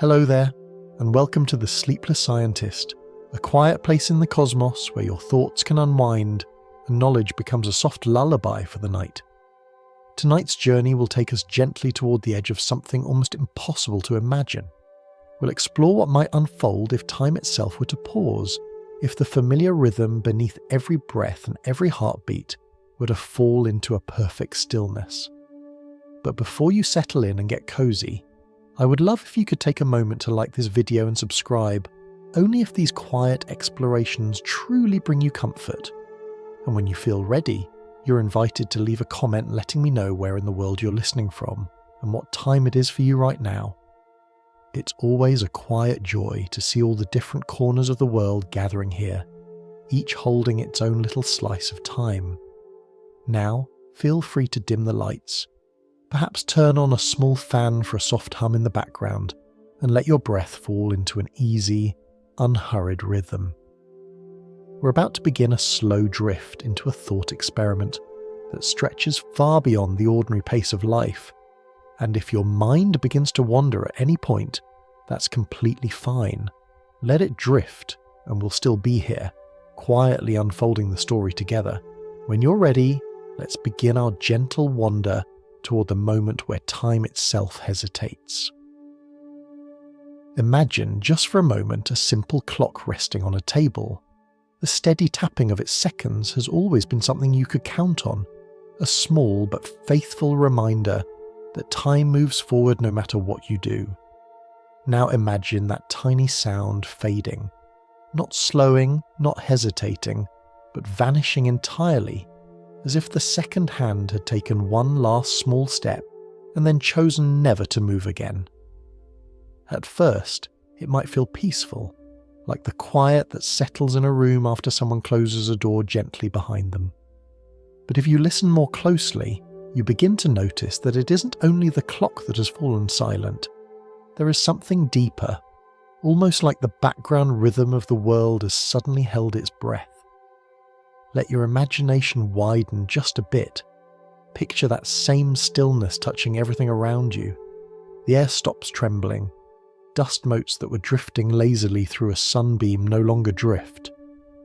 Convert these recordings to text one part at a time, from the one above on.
Hello there, and welcome to the Sleepless Scientist, a quiet place in the cosmos where your thoughts can unwind and knowledge becomes a soft lullaby for the night. Tonight's journey will take us gently toward the edge of something almost impossible to imagine. We'll explore what might unfold if time itself were to pause, if the familiar rhythm beneath every breath and every heartbeat were to fall into a perfect stillness. But before you settle in and get cozy, I would love if you could take a moment to like this video and subscribe, only if these quiet explorations truly bring you comfort. And when you feel ready, you're invited to leave a comment letting me know where in the world you're listening from and what time it is for you right now. It's always a quiet joy to see all the different corners of the world gathering here, each holding its own little slice of time. Now, feel free to dim the lights. Perhaps turn on a small fan for a soft hum in the background and let your breath fall into an easy, unhurried rhythm. We're about to begin a slow drift into a thought experiment that stretches far beyond the ordinary pace of life. And if your mind begins to wander at any point, that's completely fine. Let it drift and we'll still be here, quietly unfolding the story together. When you're ready, let's begin our gentle wander toward the moment where time itself hesitates. Imagine just for a moment a simple clock resting on a table. The steady tapping of its seconds has always been something you could count on, a small but faithful reminder that time moves forward no matter what you do. Now imagine that tiny sound fading, not slowing, not hesitating, but vanishing entirely, as if the second hand had taken one last small step and then chosen never to move again. At first, it might feel peaceful, like the quiet that settles in a room after someone closes a door gently behind them. But if you listen more closely, you begin to notice that it isn't only the clock that has fallen silent. There is something deeper, almost like the background rhythm of the world has suddenly held its breath. Let your imagination widen just a bit. Picture that same stillness touching everything around you. The air stops trembling. Dust motes that were drifting lazily through a sunbeam no longer drift.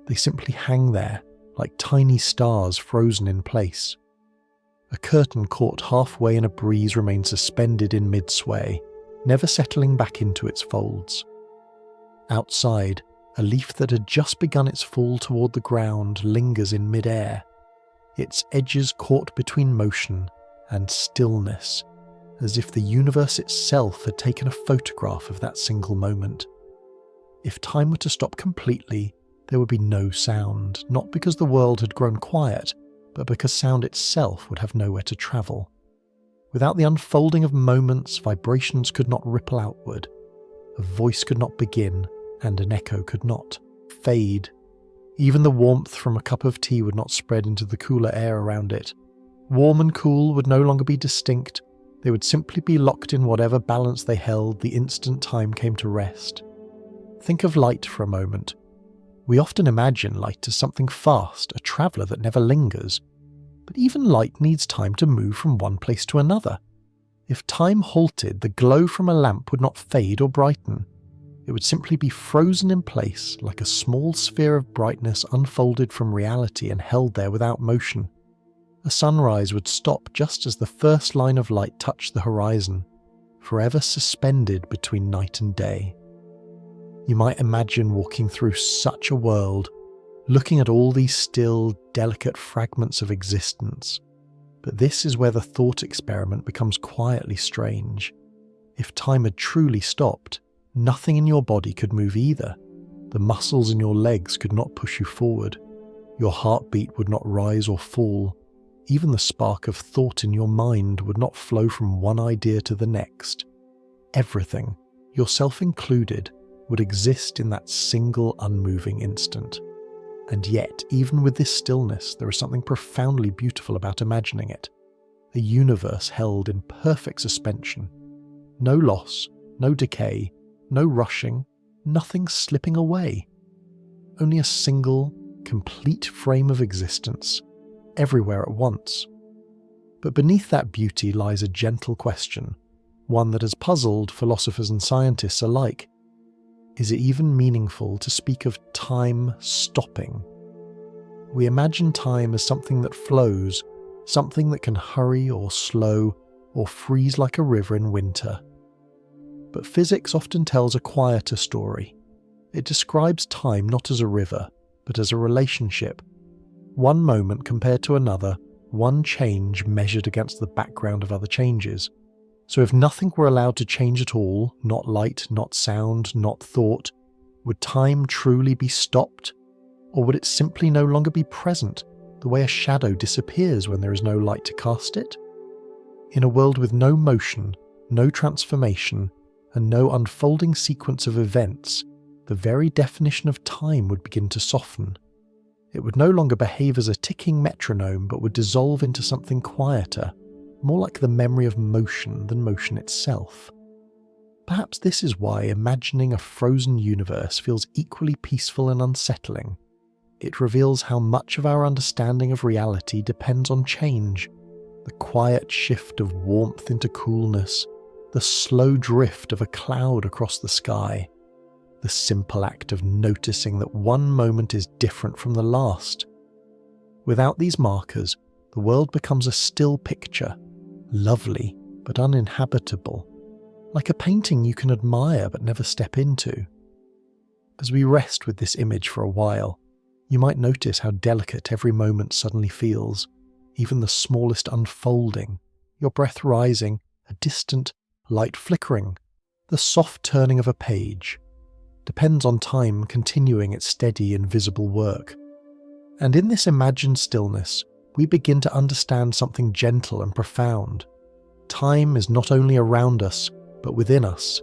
They simply hang there, like tiny stars frozen in place. A curtain caught halfway in a breeze remains suspended in mid-sway, never settling back into its folds. Outside, a leaf that had just begun its fall toward the ground lingers in mid-air, its edges caught between motion and stillness, as if the universe itself had taken a photograph of that single moment. If time were to stop completely, there would be no sound, not because the world had grown quiet, but because sound itself would have nowhere to travel. Without the unfolding of moments, vibrations could not ripple outward, a voice could not begin, and an echo could not fade. Even the warmth from a cup of tea would not spread into the cooler air around it. Warm and cool would no longer be distinct, they would simply be locked in whatever balance they held the instant time came to rest. Think of light for a moment. We often imagine light as something fast, a traveller that never lingers. But even light needs time to move from one place to another. If time halted, the glow from a lamp would not fade or brighten. It would simply be frozen in place, like a small sphere of brightness unfolded from reality and held there without motion. A sunrise would stop just as the first line of light touched the horizon, forever suspended between night and day. You might imagine walking through such a world, looking at all these still, delicate fragments of existence. But this is where the thought experiment becomes quietly strange. If time had truly stopped, nothing in your body could move either. The muscles in your legs could not push you forward. Your heartbeat would not rise or fall. Even the spark of thought in your mind would not flow from one idea to the next. Everything, yourself included, would exist in that single unmoving instant. And yet, even with this stillness, there is something profoundly beautiful about imagining it. A universe held in perfect suspension. No loss, no decay, no rushing, nothing slipping away. Only a single, complete frame of existence, everywhere at once. But beneath that beauty lies a gentle question. one that has puzzled philosophers and scientists alike. Is it even meaningful to speak of time stopping? We imagine time as something that flows, something that can hurry or slow or freeze like a river in winter. But physics often tells a quieter story. It describes time not as a river, but as a relationship. One moment compared to another, one change measured against the background of other changes. So if nothing were allowed to change at all, not light, not sound, not thought, would time truly be stopped? Or would it simply no longer be present, the way a shadow disappears when there is no light to cast it? In a world with no motion, no transformation, and no unfolding sequence of events, the very definition of time would begin to soften. It would no longer behave as a ticking metronome, but would dissolve into something quieter, more like the memory of motion than motion itself. Perhaps this is why imagining a frozen universe feels equally peaceful and unsettling. It reveals how much of our understanding of reality depends on change, the quiet shift of warmth into coolness, the slow drift of a cloud across the sky, the simple act of noticing that one moment is different from the last. Without these markers, the world becomes a still picture, lovely but uninhabitable, like a painting you can admire but never step into. As we rest with this image for a while, you might notice how delicate every moment suddenly feels, even the smallest unfolding, your breath rising, a distant light flickering, the soft turning of a page, depends on time continuing its steady invisible work. And in this imagined stillness, we begin to understand something gentle and profound. Time is not only around us, but within us.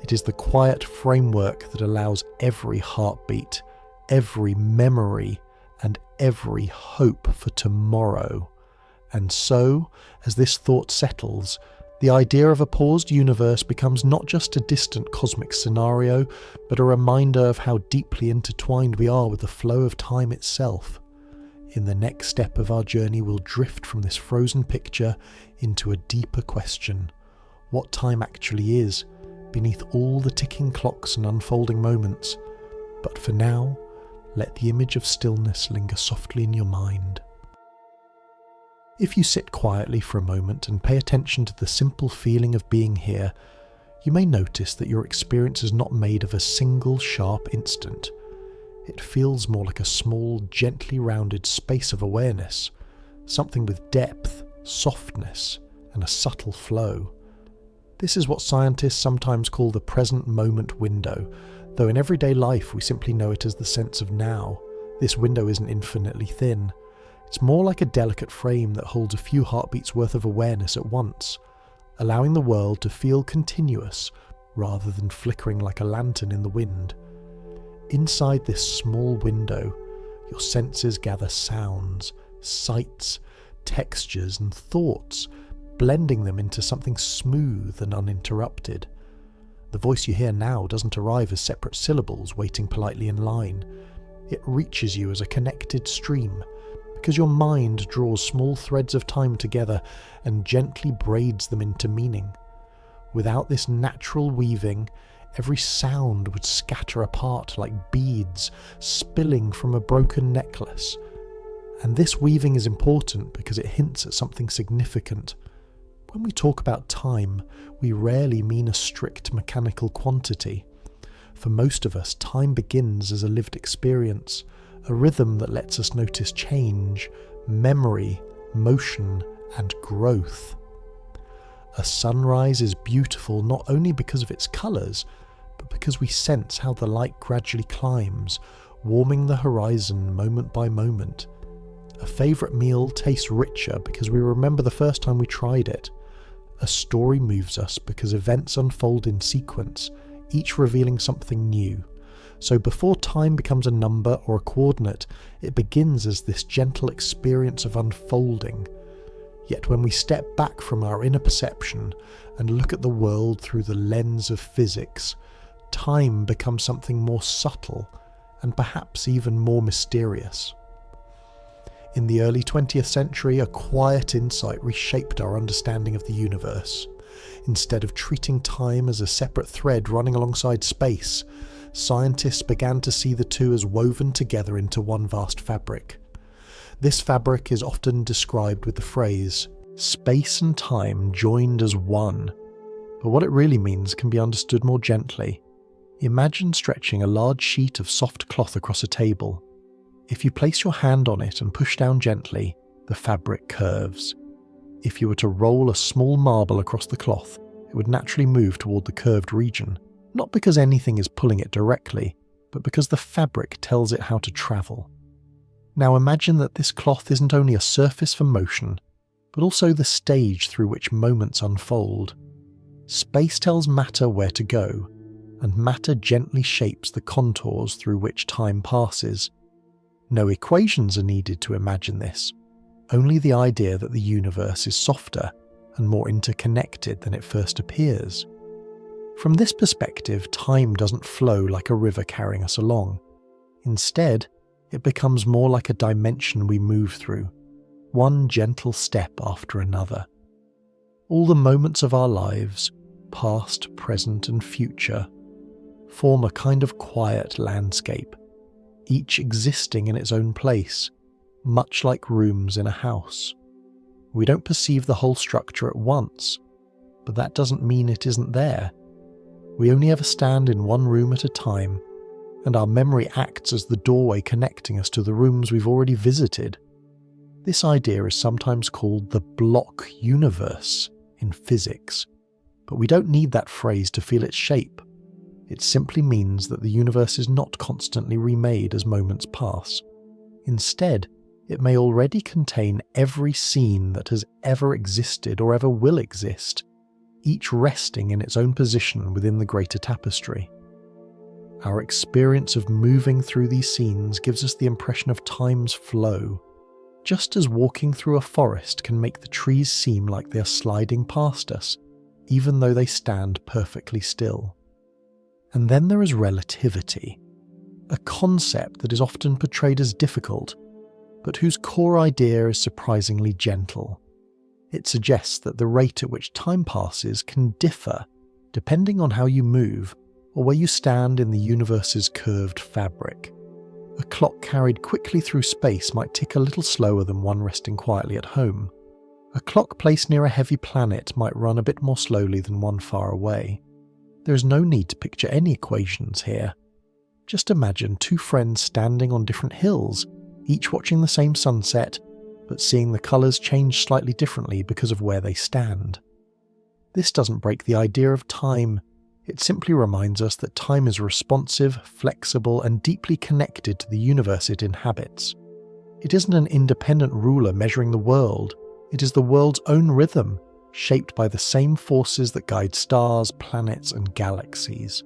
It is the quiet framework that allows every heartbeat, every memory, and every hope for tomorrow. And so, as this thought settles, the idea of a paused universe becomes not just a distant cosmic scenario, but a reminder of how deeply intertwined we are with the flow of time itself. In the next step of our journey, we'll drift from this frozen picture into a deeper question: what time actually is, beneath all the ticking clocks and unfolding moments. But for now, let the image of stillness linger softly in your mind. If you sit quietly for a moment and pay attention to the simple feeling of being here, you may notice that your experience is not made of a single sharp instant. It feels more like a small, gently rounded space of awareness, something with depth, softness, and a subtle flow. This is what scientists sometimes call the present moment window, though in everyday life we simply know it as the sense of now. This window isn't infinitely thin. It's more like a delicate frame that holds a few heartbeats worth of awareness at once, allowing the world to feel continuous rather than flickering like a lantern in the wind. Inside this small window, your senses gather sounds, sights, textures, and thoughts, blending them into something smooth and uninterrupted. The voice you hear now doesn't arrive as separate syllables waiting politely in line. It reaches you as a connected stream, because your mind draws small threads of time together and gently braids them into meaning. Without this natural weaving, every sound would scatter apart like beads spilling from a broken necklace. And this weaving is important because it hints at something significant. When we talk about time, we rarely mean a strict mechanical quantity. For most of us, time begins as a lived experience, a rhythm that lets us notice change, memory, motion, and growth. A sunrise is beautiful not only because of its colours, but because we sense how the light gradually climbs, warming the horizon moment by moment. A favourite meal tastes richer because we remember the first time we tried it. A story moves us because events unfold in sequence, each revealing something new. So before time becomes a number or a coordinate, it begins as this gentle experience of unfolding. Yet when we step back from our inner perception and look at the world through the lens of physics, time becomes something more subtle and perhaps even more mysterious. In the early 20th century, a quiet insight reshaped our understanding of the universe. Instead of treating time as a separate thread running alongside space, scientists began to see the two as woven together into one vast fabric. This fabric is often described with the phrase, space and time joined as one. But what it really means can be understood more gently. Imagine stretching a large sheet of soft cloth across a table. If you place your hand on it and push down gently, the fabric curves. If you were to roll a small marble across the cloth, it would naturally move toward the curved region, not because anything is pulling it directly, but because the fabric tells it how to travel. Now imagine that this cloth isn't only a surface for motion, but also the stage through which moments unfold. Space tells matter where to go, and matter gently shapes the contours through which time passes. No equations are needed to imagine this, only the idea that the universe is softer and more interconnected than it first appears. From this perspective, time doesn't flow like a river carrying us along. Instead, it becomes more like a dimension we move through, one gentle step after another. All the moments of our lives, past, present, and future, form a kind of quiet landscape, each existing in its own place, much like rooms in a house. We don't perceive the whole structure at once, but that doesn't mean it isn't there. We only ever stand in one room at a time, and our memory acts as the doorway connecting us to the rooms we've already visited. This idea is sometimes called the block universe in physics, but we don't need that phrase to feel its shape. It simply means that the universe is not constantly remade as moments pass. Instead, it may already contain every scene that has ever existed or ever will exist, each resting in its own position within the greater tapestry. Our experience of moving through these scenes gives us the impression of time's flow, just as walking through a forest can make the trees seem like they are sliding past us, even though they stand perfectly still. And then there is relativity, a concept that is often portrayed as difficult, but whose core idea is surprisingly gentle. It suggests that the rate at which time passes can differ depending on how you move or where you stand in the universe's curved fabric. A clock carried quickly through space might tick a little slower than one resting quietly at home. A clock placed near a heavy planet might run a bit more slowly than one far away. There is no need to picture any equations here. Just imagine two friends standing on different hills, each watching the same sunset, but seeing the colours change slightly differently because of where they stand. This doesn't break the idea of time. It simply reminds us that time is responsive, flexible, and deeply connected to the universe it inhabits. It isn't an independent ruler measuring the world. It is the world's own rhythm, shaped by the same forces that guide stars, planets, and galaxies.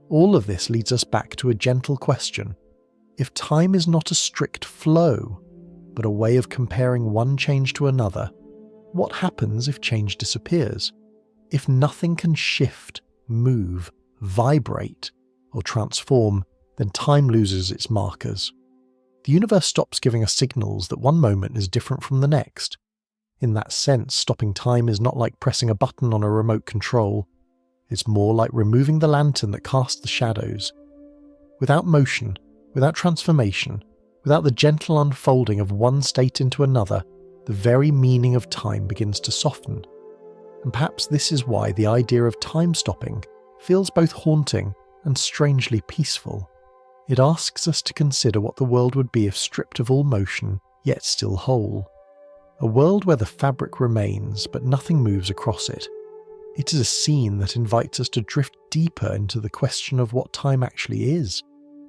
All of this leads us back to a gentle question. If time is not a strict flow, but a way of comparing one change to another, what happens if change disappears? If nothing can shift, move, vibrate, or transform, then time loses its markers. The universe stops giving us signals that one moment is different from the next. In that sense, stopping time is not like pressing a button on a remote control. It's more like removing the lantern that casts the shadows. Without motion, without transformation, without the gentle unfolding of one state into another, the very meaning of time begins to soften. And perhaps this is why the idea of time stopping feels both haunting and strangely peaceful. It asks us to consider what the world would be if stripped of all motion, yet still whole. A world where the fabric remains, but nothing moves across it. It is a scene that invites us to drift deeper into the question of what time actually is,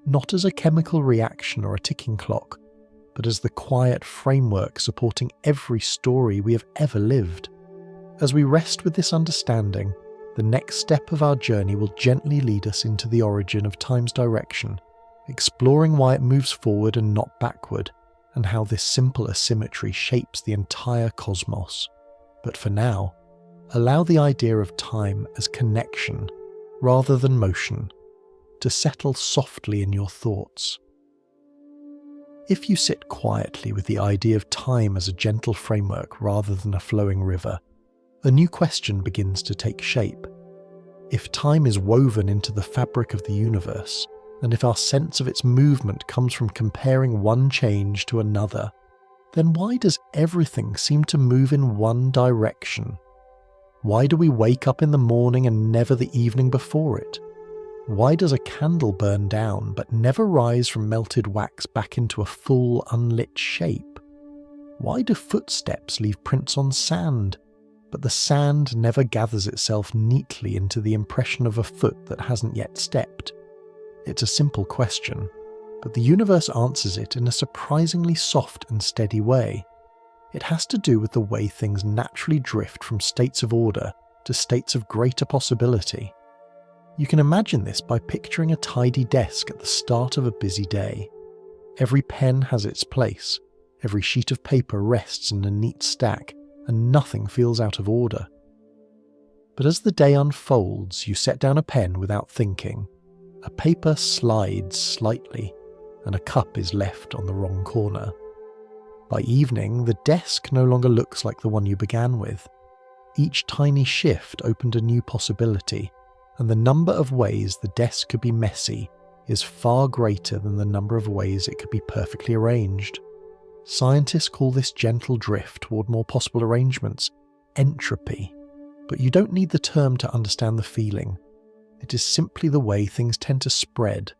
not as a chemical reaction or a ticking clock, but as the quiet framework supporting every story we have ever lived. As we rest with this understanding, the next step of our journey will gently lead us into the origin of time's direction, exploring why it moves forward and not backward, and how this simple asymmetry shapes the entire cosmos. But for now, allow the idea of time as connection, rather than motion, to settle softly in your thoughts. If you sit quietly with the idea of time as a gentle framework rather than a flowing river, a new question begins to take shape. If time is woven into the fabric of the universe, and if our sense of its movement comes from comparing one change to another, then why does everything seem to move in one direction? Why do we wake up in the morning and never the evening before it? Why does a candle burn down but never rise from melted wax back into a full unlit shape? Why do footsteps leave prints on sand, but the sand never gathers itself neatly into the impression of a foot that hasn't yet stepped? It's a simple question, but the universe answers it in a surprisingly soft and steady way. It has to do with the way things naturally drift from states of order to states of greater possibility. You can imagine this by picturing a tidy desk at the start of a busy day. Every pen has its place, every sheet of paper rests in a neat stack, and nothing feels out of order. But as the day unfolds, you set down a pen without thinking. A paper slides slightly, and a cup is left on the wrong corner. By evening, the desk no longer looks like the one you began with. Each tiny shift opened a new possibility, and the number of ways the desk could be messy is far greater than the number of ways it could be perfectly arranged. Scientists call this gentle drift toward more possible arrangements entropy, but you don't need the term to understand the feeling. It is simply the way things tend to spread,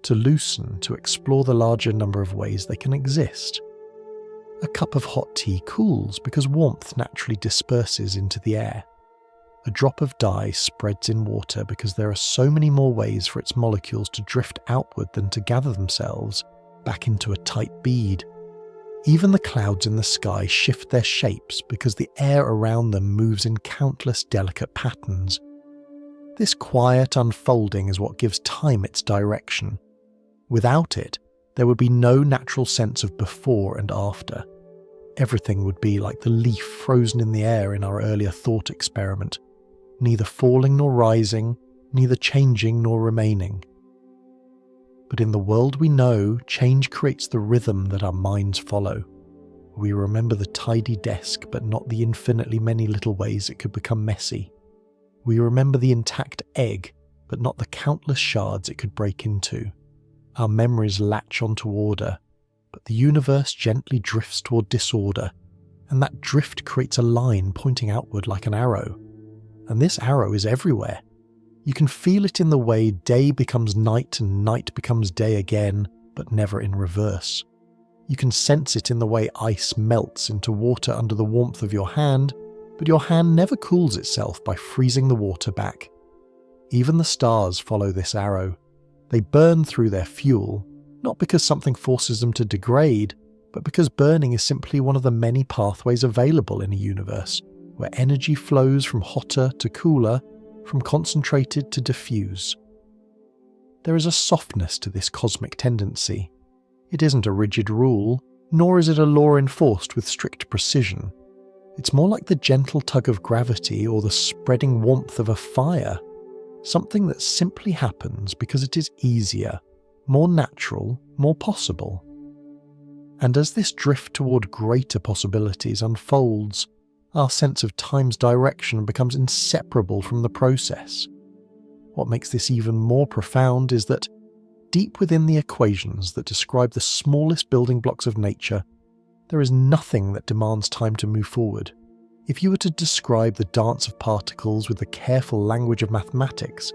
to loosen, to explore the larger number of ways they can exist. A cup of hot tea cools because warmth naturally disperses into the air. A drop of dye spreads in water because there are so many more ways for its molecules to drift outward than to gather themselves back into a tight bead. Even the clouds in the sky shift their shapes because the air around them moves in countless delicate patterns. This quiet unfolding is what gives time its direction. Without it, there would be no natural sense of before and after. Everything would be like the leaf frozen in the air in our earlier thought experiment, neither falling nor rising, neither changing nor remaining. But in the world we know, change creates the rhythm that our minds follow. We remember the tidy desk, but not the infinitely many little ways it could become messy. We remember the intact egg, but not the countless shards it could break into. Our memories latch onto order, but the universe gently drifts toward disorder, and that drift creates a line pointing outward like an arrow. And this arrow is everywhere. You can feel it in the way day becomes night and night becomes day again, but never in reverse. You can sense it in the way ice melts into water under the warmth of your hand, but your hand never cools itself by freezing the water back. Even the stars follow this arrow. They burn through their fuel, not because something forces them to degrade, but because burning is simply one of the many pathways available in a universe, where energy flows from hotter to cooler, from concentrated to diffuse. There is a softness to this cosmic tendency. It isn't a rigid rule, nor is it a law enforced with strict precision. It's more like the gentle tug of gravity or the spreading warmth of a fire, something that simply happens because it is easier, more natural, more possible. And as this drift toward greater possibilities unfolds, our sense of time's direction becomes inseparable from the process. What makes this even more profound is that, deep within the equations that describe the smallest building blocks of nature, there is nothing that demands time to move forward. If you were to describe the dance of particles with the careful language of mathematics,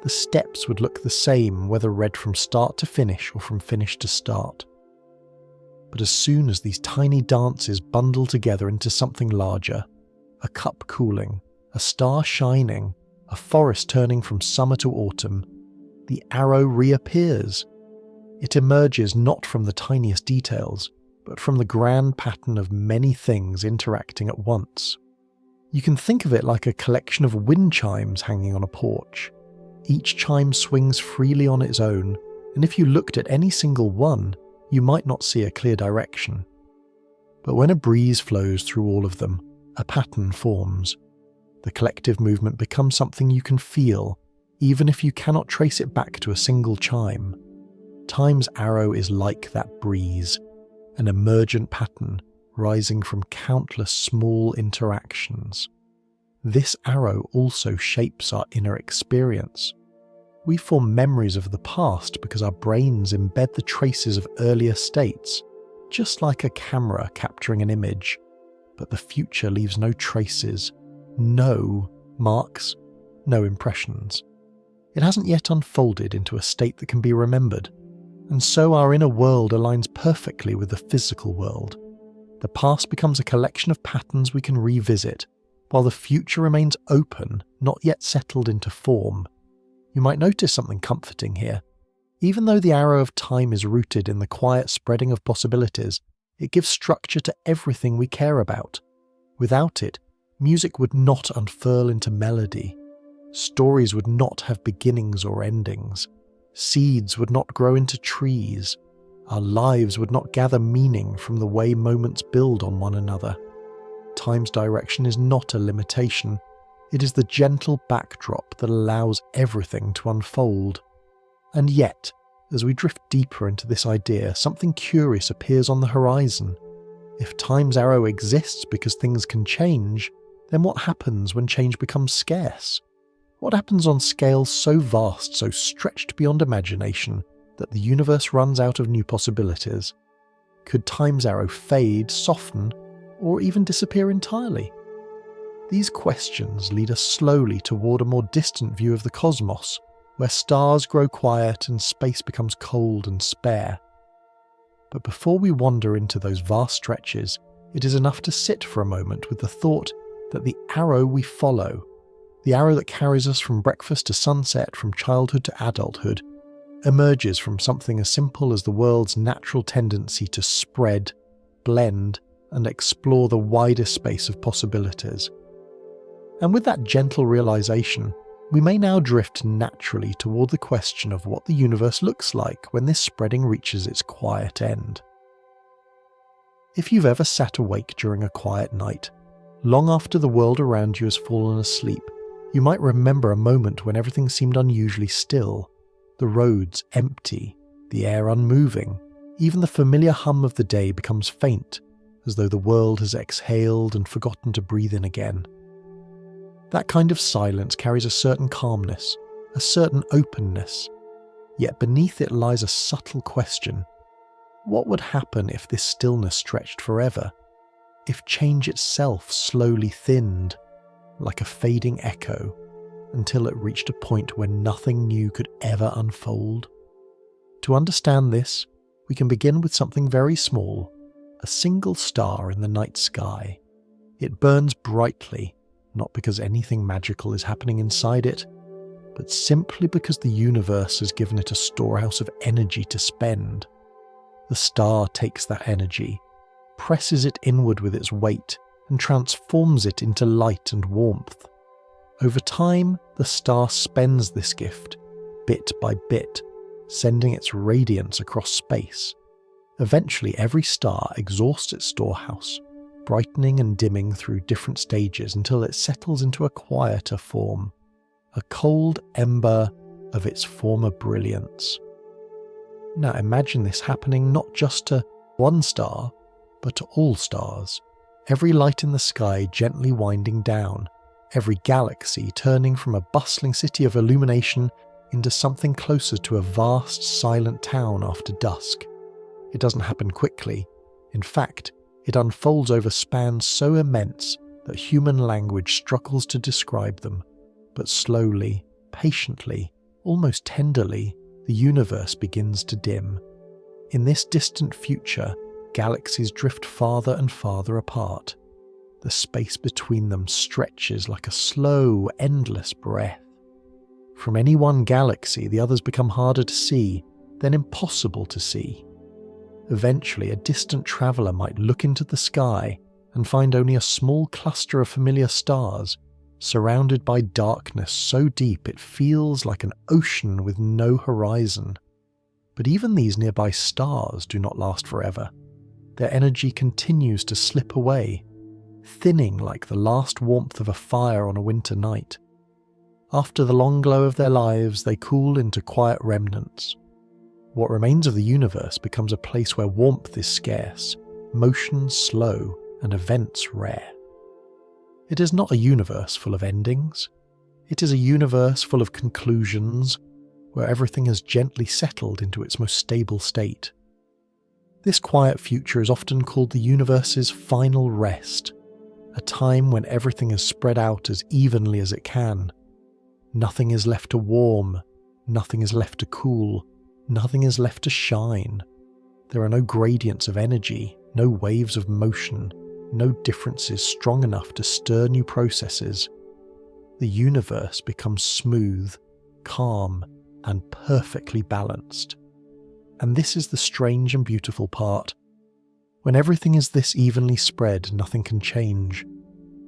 the steps would look the same whether read from start to finish or from finish to start. But as soon as these tiny dances bundle together into something larger, a cup cooling, a star shining, a forest turning from summer to autumn, the arrow reappears. It emerges not from the tiniest details, but from the grand pattern of many things interacting at once. You can think of it like a collection of wind chimes hanging on a porch. Each chime swings freely on its own, and if you looked at any single one, you might not see a clear direction. But when a breeze flows through all of them, a pattern forms. The collective movement becomes something you can feel, even if you cannot trace it back to a single chime. Time's arrow is like that breeze, an emergent pattern rising from countless small interactions. this arrow also shapes our inner experience. We form memories of the past because our brains embed the traces of earlier states, just like a camera capturing an image. But the future leaves no traces, no marks, no impressions. It hasn't yet unfolded into a state that can be remembered, and so our inner world aligns perfectly with the physical world. The past becomes a collection of patterns we can revisit, while the future remains open, not yet settled into form. You might notice something comforting here. Even though the arrow of time is rooted in the quiet spreading of possibilities, it gives structure to everything we care about. Without it, music would not unfurl into melody. Stories would not have beginnings or endings. Seeds would not grow into trees. Our lives would not gather meaning from the way moments build on one another. Time's direction is not a limitation. It is the gentle backdrop that allows everything to unfold. And yet, as we drift deeper into this idea, something curious appears on the horizon. If time's arrow exists because things can change, then what happens when change becomes scarce? What happens on scales so vast, so stretched beyond imagination, that the universe runs out of new possibilities? Could time's arrow fade, soften, or even disappear entirely? These questions lead us slowly toward a more distant view of the cosmos, where stars grow quiet and space becomes cold and spare. But before we wander into those vast stretches, it is enough to sit for a moment with the thought that the arrow we follow, the arrow that carries us from breakfast to sunset, from childhood to adulthood, emerges from something as simple as the world's natural tendency to spread, blend, and explore the widest space of possibilities. And with that gentle realization, we may now drift naturally toward the question of what the universe looks like when this spreading reaches its quiet end. If you've ever sat awake during a quiet night, long after the world around you has fallen asleep, you might remember a moment when everything seemed unusually still, the roads empty, the air unmoving, even the familiar hum of the day becomes faint, as though the world has exhaled and forgotten to breathe in again. That kind of silence carries a certain calmness, a certain openness, yet beneath it lies a subtle question. What would happen if this stillness stretched forever? If change itself slowly thinned, like a fading echo, until it reached a point where nothing new could ever unfold? To understand this, we can begin with something very small, a single star in the night sky. It burns brightly, not because anything magical is happening inside it, but simply because the universe has given it a storehouse of energy to spend. The star takes that energy, presses it inward with its weight, and transforms it into light and warmth. Over time, the star spends this gift, bit by bit, sending its radiance across space. Eventually, every star exhausts its storehouse, brightening and dimming through different stages until it settles into a quieter form, a cold ember of its former brilliance. Now imagine this happening not just to one star, but to all stars. Every light in the sky gently winding down, every galaxy turning from a bustling city of illumination into something closer to a vast, silent town after dusk. It doesn't happen quickly. In fact, it unfolds over spans so immense that human language struggles to describe them. But slowly, patiently, almost tenderly, the universe begins to dim. In this distant future, galaxies drift farther and farther apart. The space between them stretches like a slow, endless breath. From any one galaxy, the others become harder to see, then impossible to see. Eventually, a distant traveller might look into the sky and find only a small cluster of familiar stars, surrounded by darkness so deep it feels like an ocean with no horizon. But even these nearby stars do not last forever. Their energy continues to slip away, thinning like the last warmth of a fire on a winter night. After the long glow of their lives, they cool into quiet remnants. What remains of the universe becomes a place where warmth is scarce, motion slow, and events rare. It is not a universe full of endings. It is a universe full of conclusions, where everything has gently settled into its most stable state. This quiet future is often called the universe's final rest, a time when everything is spread out as evenly as it can. Nothing is left to warm, nothing is left to cool, nothing is left to shine. There are no gradients of energy, no waves of motion, no differences strong enough to stir new processes. The universe becomes smooth, calm, and perfectly balanced. And this is the strange and beautiful part. When everything is this evenly spread, nothing can change.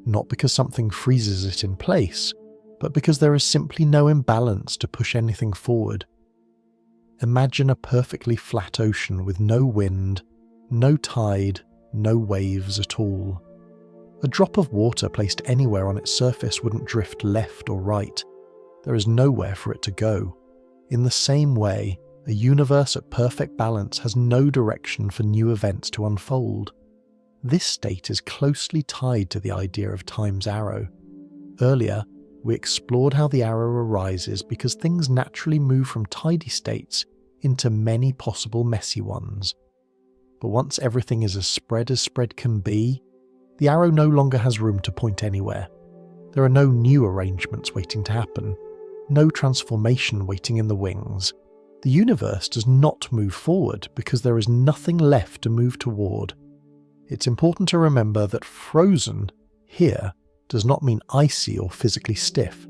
Not because something freezes it in place, but because there is simply no imbalance to push anything forward. Imagine a perfectly flat ocean with no wind, no tide, no waves at all. A drop of water placed anywhere on its surface wouldn't drift left or right. There is nowhere for it to go. In the same way, a universe at perfect balance has no direction for new events to unfold. This state is closely tied to the idea of time's arrow. Earlier, we explored how the arrow arises because things naturally move from tidy states into many possible messy ones. But once everything is as spread can be, the arrow no longer has room to point anywhere. There are no new arrangements waiting to happen, no transformation waiting in the wings. The universe does not move forward because there is nothing left to move toward. It's important to remember that frozen, here, does not mean icy or physically stiff.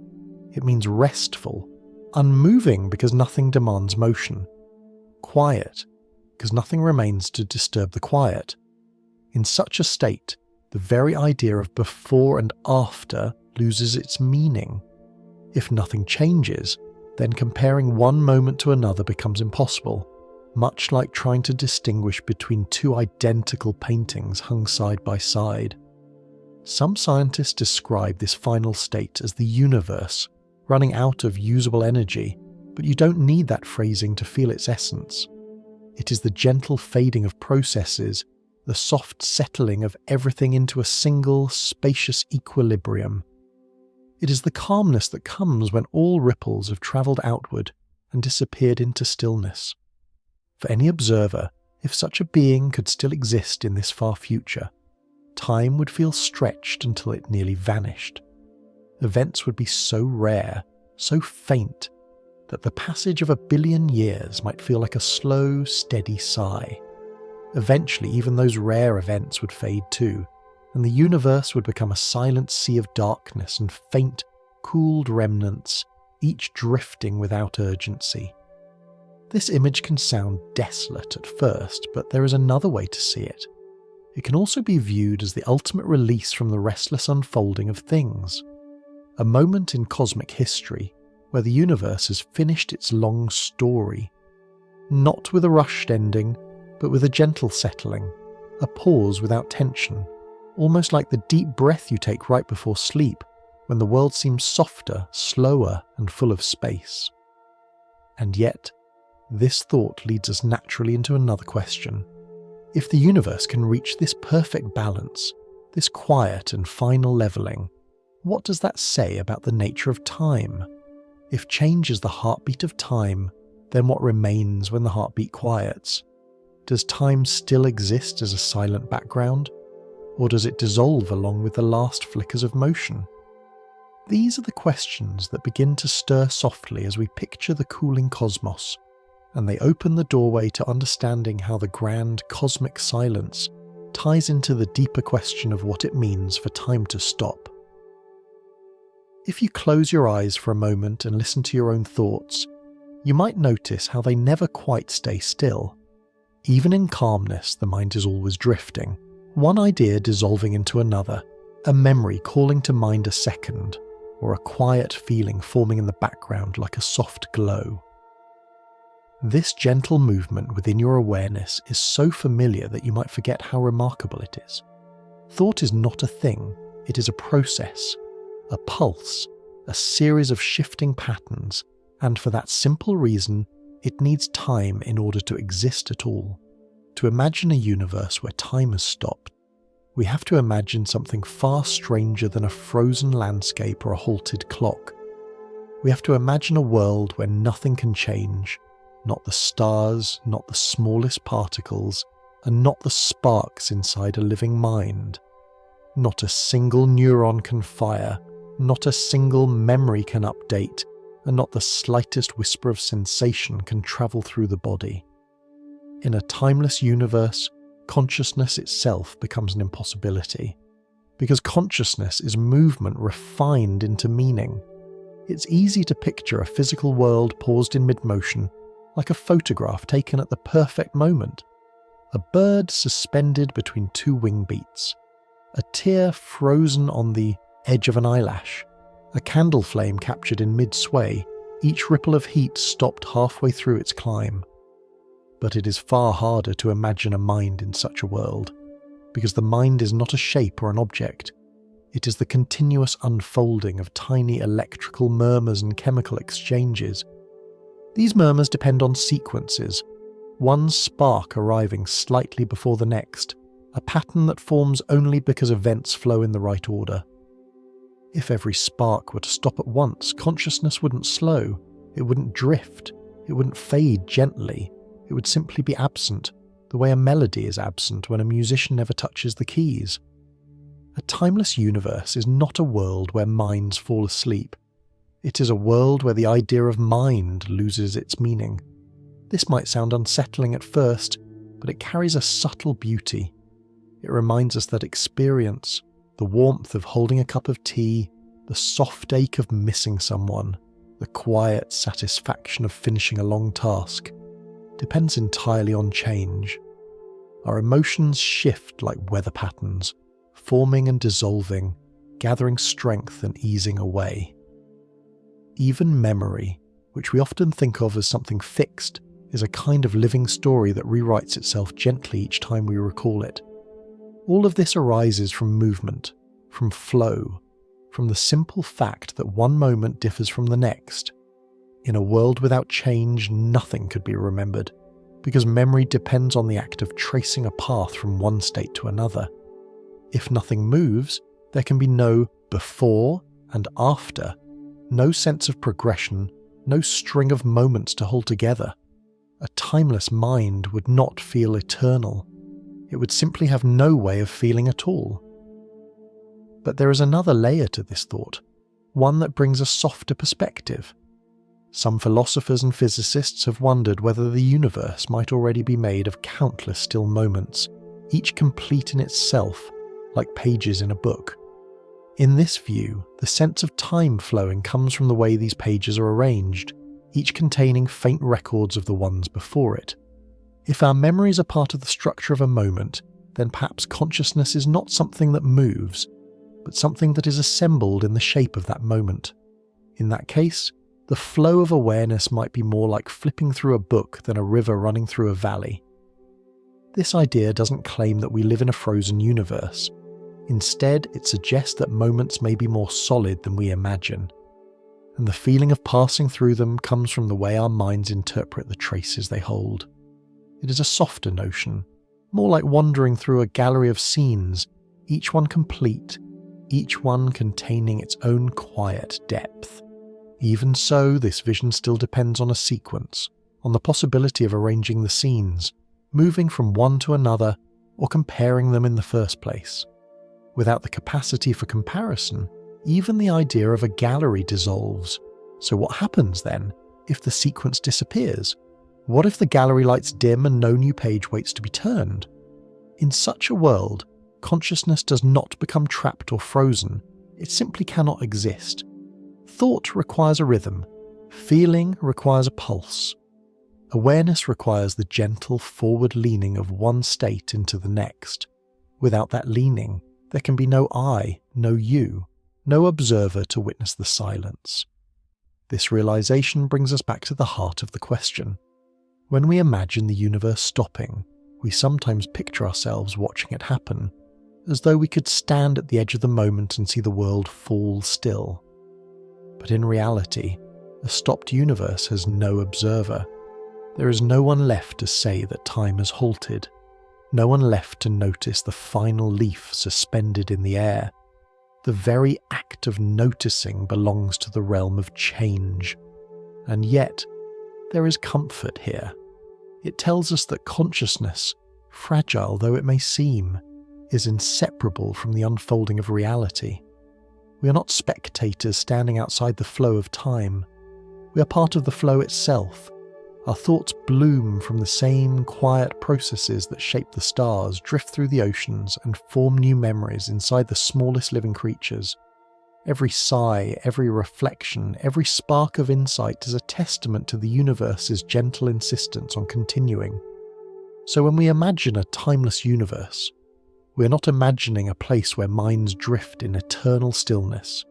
It means restful, unmoving because nothing demands motion, quiet because nothing remains to disturb the quiet. In such a state, the very idea of before and after loses its meaning. If nothing changes, then comparing one moment to another becomes impossible, much like trying to distinguish between two identical paintings hung side by side. Some scientists describe this final state as the universe running out of usable energy, but you don't need that phrasing to feel its essence. It is the gentle fading of processes, the soft settling of everything into a single, spacious equilibrium. It is the calmness that comes when all ripples have travelled outward and disappeared into stillness. For any observer, if such a being could still exist in this far future, time would feel stretched until it nearly vanished. Events would be so rare, so faint, that the passage of 1 billion years might feel like a slow, steady sigh. Eventually, even those rare events would fade too, and the universe would become a silent sea of darkness and faint, cooled remnants, each drifting without urgency. This image can sound desolate at first, but there is another way to see it. It can also be viewed as the ultimate release from the restless unfolding of things. A moment in cosmic history where the universe has finished its long story, not with a rushed ending, but with a gentle settling, a pause without tension, almost like the deep breath you take right before sleep, when the world seems softer, slower, and full of space. And yet, this thought leads us naturally into another question. If the universe can reach this perfect balance, this quiet and final levelling, what does that say about the nature of time? If change is the heartbeat of time, then what remains when the heartbeat quiets? Does time still exist as a silent background? Or does it dissolve along with the last flickers of motion? These are the questions that begin to stir softly as we picture the cooling cosmos, and they open the doorway to understanding how the grand cosmic silence ties into the deeper question of what it means for time to stop. If you close your eyes for a moment and listen to your own thoughts, you might notice how they never quite stay still. Even in calmness, the mind is always drifting, one idea dissolving into another, a memory calling to mind a second, or a quiet feeling forming in the background like a soft glow. This gentle movement within your awareness is so familiar that you might forget how remarkable it is. Thought is not a thing, it is a process, a pulse, a series of shifting patterns, and for that simple reason, it needs time in order to exist at all. To imagine a universe where time has stopped, we have to imagine something far stranger than a frozen landscape or a halted clock. We have to imagine a world where nothing can change, not the stars, not the smallest particles, and not the sparks inside a living mind. Not a single neuron can fire, not a single memory can update, and not the slightest whisper of sensation can travel through the body. In a timeless universe, consciousness itself becomes an impossibility, because consciousness is movement refined into meaning. It's easy to picture a physical world paused in mid-motion, like a photograph taken at the perfect moment. A bird suspended between two wing beats. A tear frozen on the edge of an eyelash. A candle flame captured in mid-sway, each ripple of heat stopped halfway through its climb. But it is far harder to imagine a mind in such a world, because the mind is not a shape or an object. It is the continuous unfolding of tiny electrical murmurs and chemical exchanges. These murmurs depend on sequences, one spark arriving slightly before the next, a pattern that forms only because events flow in the right order. If every spark were to stop at once, consciousness wouldn't slow, it wouldn't drift, it wouldn't fade gently, it would simply be absent, the way a melody is absent when a musician never touches the keys. A timeless universe is not a world where minds fall asleep. It is a world where the idea of mind loses its meaning. This might sound unsettling at first, but it carries a subtle beauty. It reminds us that experience, the warmth of holding a cup of tea, the soft ache of missing someone, the quiet satisfaction of finishing a long task, depends entirely on change. Our emotions shift like weather patterns, forming and dissolving, gathering strength and easing away. Even memory, which we often think of as something fixed, is a kind of living story that rewrites itself gently each time we recall it. All of this arises from movement, from flow, from the simple fact that one moment differs from the next. In a world without change, nothing could be remembered, because memory depends on the act of tracing a path from one state to another. If nothing moves, there can be no before and after, no sense of progression, no string of moments to hold together. A timeless mind would not feel eternal. It would simply have no way of feeling at all. But there is another layer to this thought, one that brings a softer perspective. Some philosophers and physicists have wondered whether the universe might already be made of countless still moments, each complete in itself, like pages in a book. In this view, the sense of time flowing comes from the way these pages are arranged, each containing faint records of the ones before it. If our memories are part of the structure of a moment, then perhaps consciousness is not something that moves, but something that is assembled in the shape of that moment. In that case, the flow of awareness might be more like flipping through a book than a river running through a valley. This idea doesn't claim that we live in a frozen universe. Instead, it suggests that moments may be more solid than we imagine, and the feeling of passing through them comes from the way our minds interpret the traces they hold. It is a softer notion, more like wandering through a gallery of scenes, each one complete, each one containing its own quiet depth. Even so, this vision still depends on a sequence, on the possibility of arranging the scenes, moving from one to another, or comparing them in the first place. Without the capacity for comparison, even the idea of a gallery dissolves. So what happens then if the sequence disappears? What if the gallery lights dim and no new page waits to be turned? In such a world, consciousness does not become trapped or frozen. It simply cannot exist. Thought requires a rhythm. Feeling requires a pulse. Awareness requires the gentle forward leaning of one state into the next. Without that leaning, there can be no I, no you, no observer to witness the silence. This realization brings us back to the heart of the question. When we imagine the universe stopping, we sometimes picture ourselves watching it happen, as though we could stand at the edge of the moment and see the world fall still. But in reality, a stopped universe has no observer. There is no one left to say that time has halted. No one left to notice the final leaf suspended in the air. The very act of noticing belongs to the realm of change. And yet, there is comfort here. It tells us that consciousness, fragile though it may seem, is inseparable from the unfolding of reality. We are not spectators standing outside the flow of time. We are part of the flow itself. Our thoughts bloom from the same quiet processes that shape the stars, drift through the oceans, and form new memories inside the smallest living creatures. Every sigh, every reflection, every spark of insight is a testament to the universe's gentle insistence on continuing. So when we imagine a timeless universe, we are not imagining a place where minds drift in eternal stillness.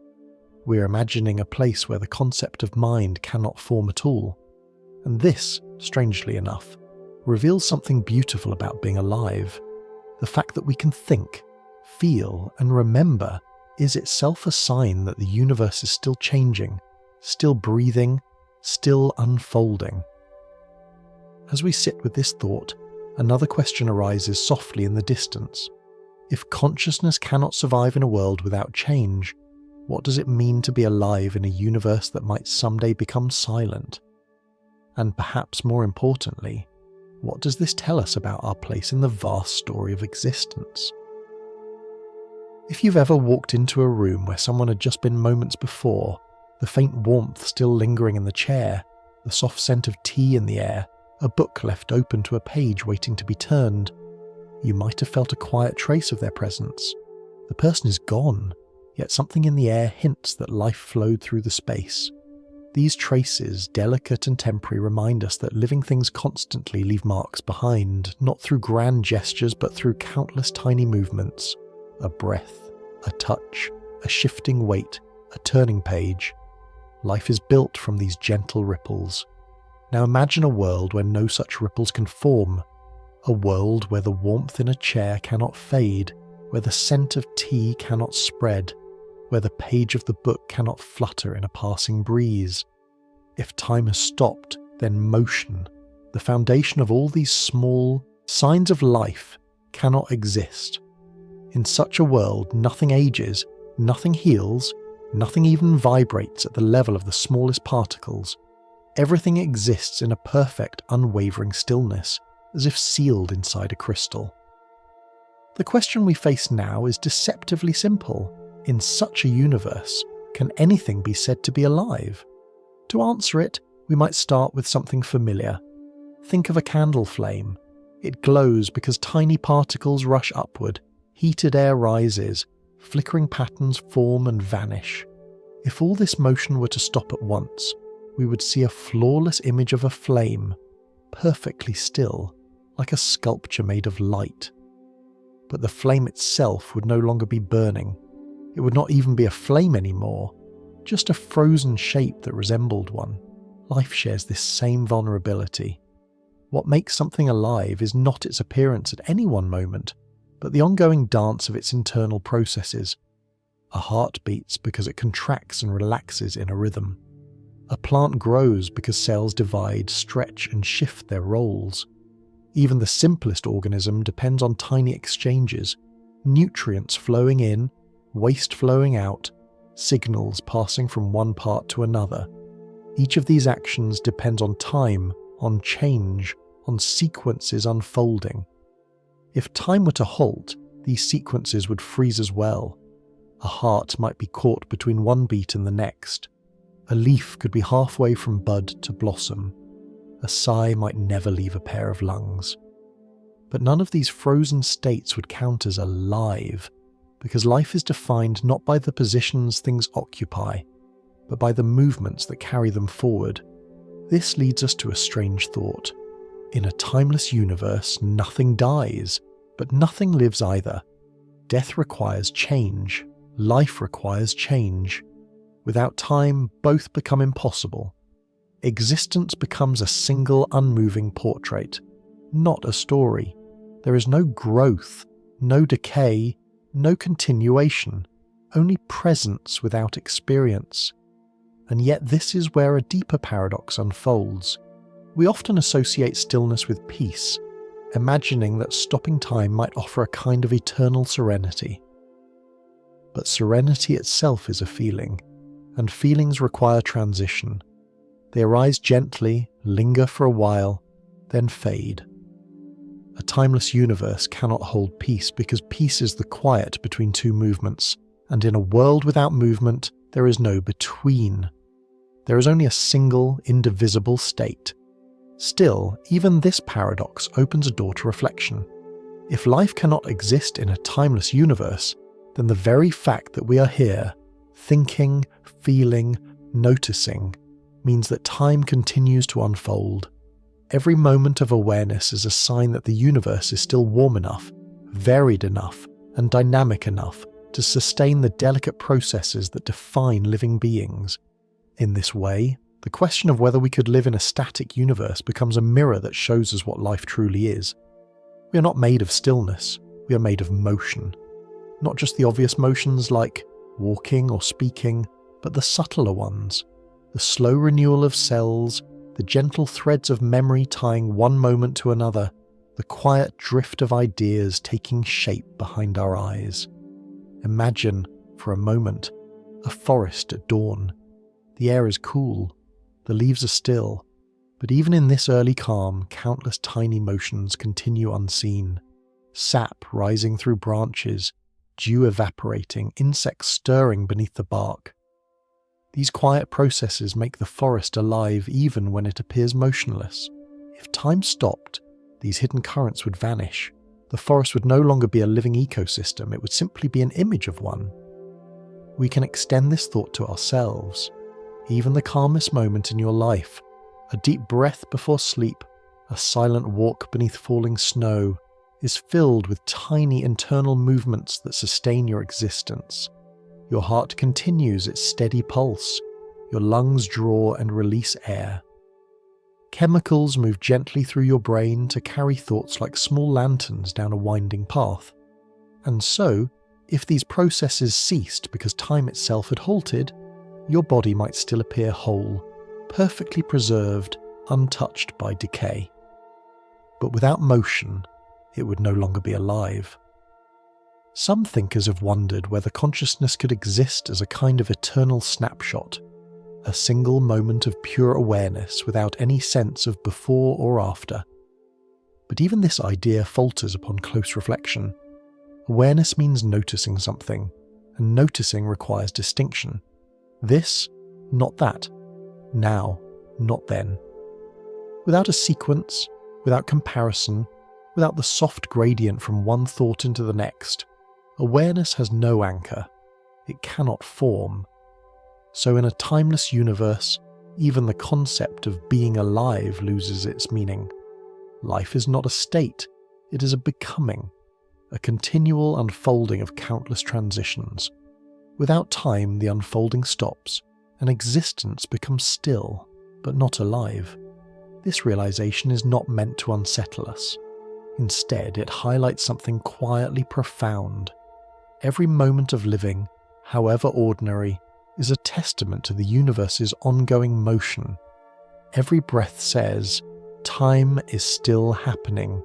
We are imagining a place where the concept of mind cannot form at all. And this, strangely enough, reveals something beautiful about being alive. The fact that we can think, feel, and remember is itself a sign that the universe is still changing, still breathing, still unfolding. As we sit with this thought, another question arises softly in the distance. If consciousness cannot survive in a world without change, what does it mean to be alive in a universe that might someday become silent? And perhaps more importantly, what does this tell us about our place in the vast story of existence? If you've ever walked into a room where someone had just been moments before, the faint warmth still lingering in the chair, the soft scent of tea in the air, a book left open to a page waiting to be turned, you might have felt a quiet trace of their presence. The person is gone, yet something in the air hints that life flowed through the space. These traces, delicate and temporary, remind us that living things constantly leave marks behind, not through grand gestures but through countless tiny movements. A breath, a touch, a shifting weight, a turning page. Life is built from these gentle ripples. Now imagine a world where no such ripples can form. A world where the warmth in a chair cannot fade, where the scent of tea cannot spread, where the page of the book cannot flutter in a passing breeze. If time has stopped, then motion, the foundation of all these small signs of life, cannot exist. In such a world, nothing ages, nothing heals, nothing even vibrates at the level of the smallest particles. Everything exists in a perfect, unwavering stillness, as if sealed inside a crystal. The question we face now is deceptively simple. In such a universe, can anything be said to be alive? To answer it, we might start with something familiar. Think of a candle flame. It glows because tiny particles rush upward, heated air rises, flickering patterns form and vanish. If all this motion were to stop at once, we would see a flawless image of a flame, perfectly still, like a sculpture made of light. But the flame itself would no longer be burning. It would not even be a flame anymore, just a frozen shape that resembled one. Life shares this same vulnerability. What makes something alive is not its appearance at any one moment, but the ongoing dance of its internal processes. A heart beats because it contracts and relaxes in a rhythm. A plant grows because cells divide, stretch, and shift their roles. Even the simplest organism depends on tiny exchanges, nutrients flowing in, waste flowing out, signals passing from one part to another. Each of these actions depends on time, on change, on sequences unfolding. If time were to halt, these sequences would freeze as well. A heart might be caught between one beat and the next. A leaf could be halfway from bud to blossom. A sigh might never leave a pair of lungs. But none of these frozen states would count as alive, because life is defined not by the positions things occupy, but by the movements that carry them forward. This leads us to a strange thought. In a timeless universe, nothing dies, but nothing lives either. Death requires change. Life requires change. Without time, both become impossible. Existence becomes a single unmoving portrait, not a story. There is no growth, no decay, no continuation, only presence without experience. And yet this is where a deeper paradox unfolds. We often associate stillness with peace, imagining that stopping time might offer a kind of eternal serenity. But serenity itself is a feeling, and feelings require transition. They arise gently, linger for a while, then fade. A timeless universe cannot hold peace because peace is the quiet between two movements, and in a world without movement, there is no between. There is only a single, indivisible state. Still, even this paradox opens a door to reflection. If life cannot exist in a timeless universe, then the very fact that we are here, thinking, feeling, noticing, means that time continues to unfold. Every moment of awareness is a sign that the universe is still warm enough, varied enough, and dynamic enough to sustain the delicate processes that define living beings. In this way, the question of whether we could live in a static universe becomes a mirror that shows us what life truly is. We are not made of stillness, we are made of motion. Not just the obvious motions like walking or speaking, but the subtler ones. The slow renewal of cells, the gentle threads of memory tying one moment to another, the quiet drift of ideas taking shape behind our eyes. Imagine, for a moment, a forest at dawn. The air is cool, the leaves are still, but even in this early calm, countless tiny motions continue unseen. Sap rising through branches, dew evaporating, insects stirring beneath the bark. These quiet processes make the forest alive even when it appears motionless. If time stopped, these hidden currents would vanish. The forest would no longer be a living ecosystem, it would simply be an image of one. We can extend this thought to ourselves. Even the calmest moment in your life, a deep breath before sleep, a silent walk beneath falling snow, is filled with tiny internal movements that sustain your existence. Your heart continues its steady pulse. Your lungs draw and release air. Chemicals move gently through your brain to carry thoughts like small lanterns down a winding path. And so, if these processes ceased because time itself had halted, your body might still appear whole, perfectly preserved, untouched by decay. But without motion, it would no longer be alive. Some thinkers have wondered whether consciousness could exist as a kind of eternal snapshot, a single moment of pure awareness without any sense of before or after. But even this idea falters upon close reflection. Awareness means noticing something, and noticing requires distinction. This, not that. Now, not then. Without a sequence, without comparison, without the soft gradient from one thought into the next, awareness has no anchor. It cannot form. So in a timeless universe, even the concept of being alive loses its meaning. Life is not a state, it is a becoming, a continual unfolding of countless transitions. Without time, the unfolding stops, and existence becomes still, but not alive. This realization is not meant to unsettle us. Instead, it highlights something quietly profound. Every moment of living, however ordinary, is a testament to the universe's ongoing motion. Every breath says, time is still happening.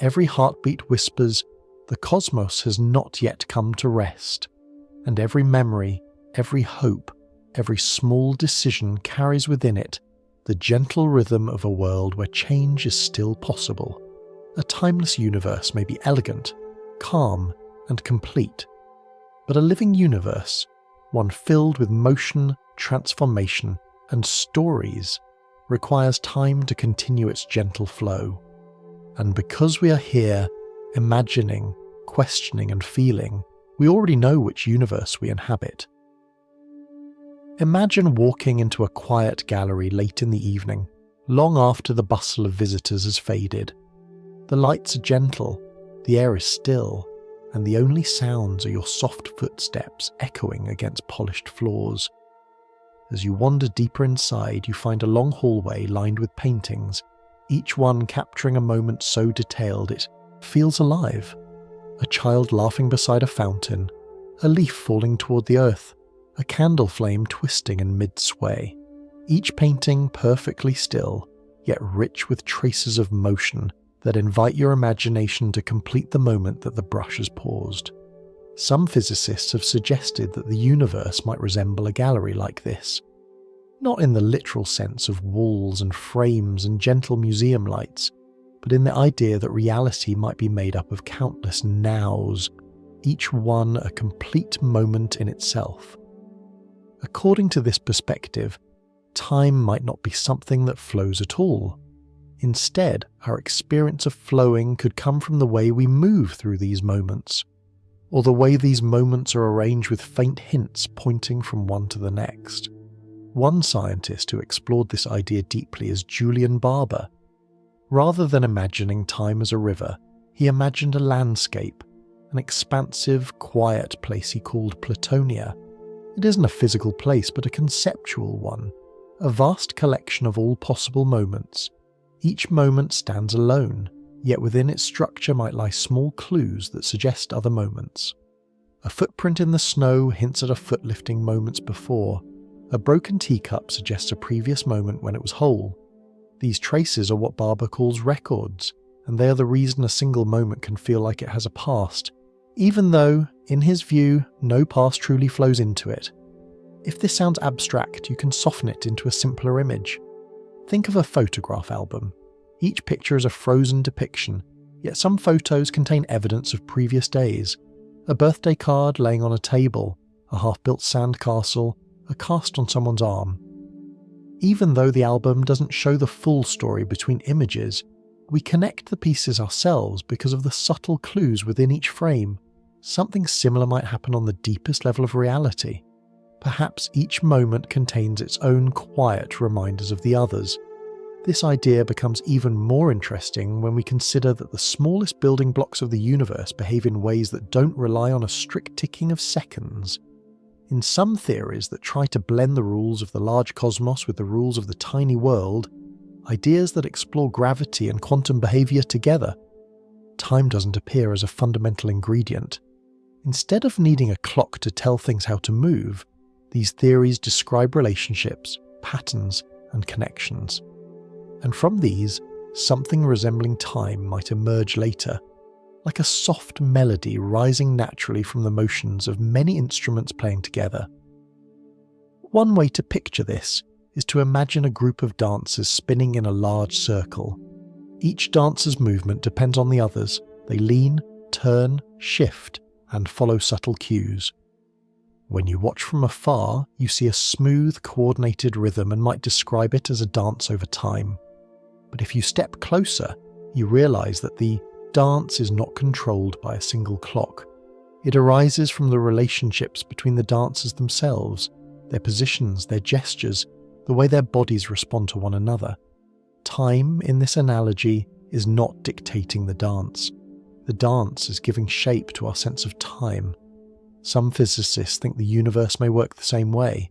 Every heartbeat whispers, the cosmos has not yet come to rest. And every memory, every hope, every small decision carries within it the gentle rhythm of a world where change is still possible. A timeless universe may be elegant, calm, and complete, but a living universe, one filled with motion, transformation, and stories, requires time to continue its gentle flow. And because we are here, imagining, questioning, and feeling, we already know which universe we inhabit. Imagine walking into a quiet gallery late in the evening, long after the bustle of visitors has faded. The lights are gentle, the air is still, and the only sounds are your soft footsteps echoing against polished floors. As you wander deeper inside, you find a long hallway lined with paintings, each one capturing a moment so detailed it feels alive. A child laughing beside a fountain, a leaf falling toward the earth, a candle flame twisting in mid-sway. Each painting perfectly still, yet rich with traces of motion, that invite your imagination to complete the moment that the brush has paused. Some physicists have suggested that the universe might resemble a gallery like this. Not in the literal sense of walls and frames and gentle museum lights, but in the idea that reality might be made up of countless nows, each one a complete moment in itself. According to this perspective, time might not be something that flows at all. Instead, our experience of flowing could come from the way we move through these moments, or the way these moments are arranged with faint hints pointing from one to the next. One scientist who explored this idea deeply is Julian Barber. Rather than imagining time as a river, he imagined a landscape, an expansive, quiet place he called Platonia. It isn't a physical place, but a conceptual one, a vast collection of all possible moments. Each moment stands alone, yet within its structure might lie small clues that suggest other moments. A footprint in the snow hints at a foot lifting moments before. A broken teacup suggests a previous moment when it was whole. These traces are what Barber calls records, and they are the reason a single moment can feel like it has a past, even though, in his view, no past truly flows into it. If this sounds abstract, you can soften it into a simpler image. Think of a photograph album. Each picture is a frozen depiction, yet some photos contain evidence of previous days. A birthday card laying on a table, a half-built sandcastle, a cast on someone's arm. Even though the album doesn't show the full story between images, we connect the pieces ourselves because of the subtle clues within each frame. Something similar might happen on the deepest level of reality. Perhaps each moment contains its own quiet reminders of the others. This idea becomes even more interesting when we consider that the smallest building blocks of the universe behave in ways that don't rely on a strict ticking of seconds. In some theories that try to blend the rules of the large cosmos with the rules of the tiny world, ideas that explore gravity and quantum behavior together, time doesn't appear as a fundamental ingredient. Instead of needing a clock to tell things how to move, these theories describe relationships, patterns, and connections. And from these, something resembling time might emerge later, like a soft melody rising naturally from the motions of many instruments playing together. One way to picture this is to imagine a group of dancers spinning in a large circle. Each dancer's movement depends on the others. They lean, turn, shift, and follow subtle cues. When you watch from afar, you see a smooth, coordinated rhythm and might describe it as a dance over time. But if you step closer, you realize that the dance is not controlled by a single clock. It arises from the relationships between the dancers themselves, their positions, their gestures, the way their bodies respond to one another. Time, in this analogy, is not dictating the dance. The dance is giving shape to our sense of time. Some physicists think the universe may work the same way.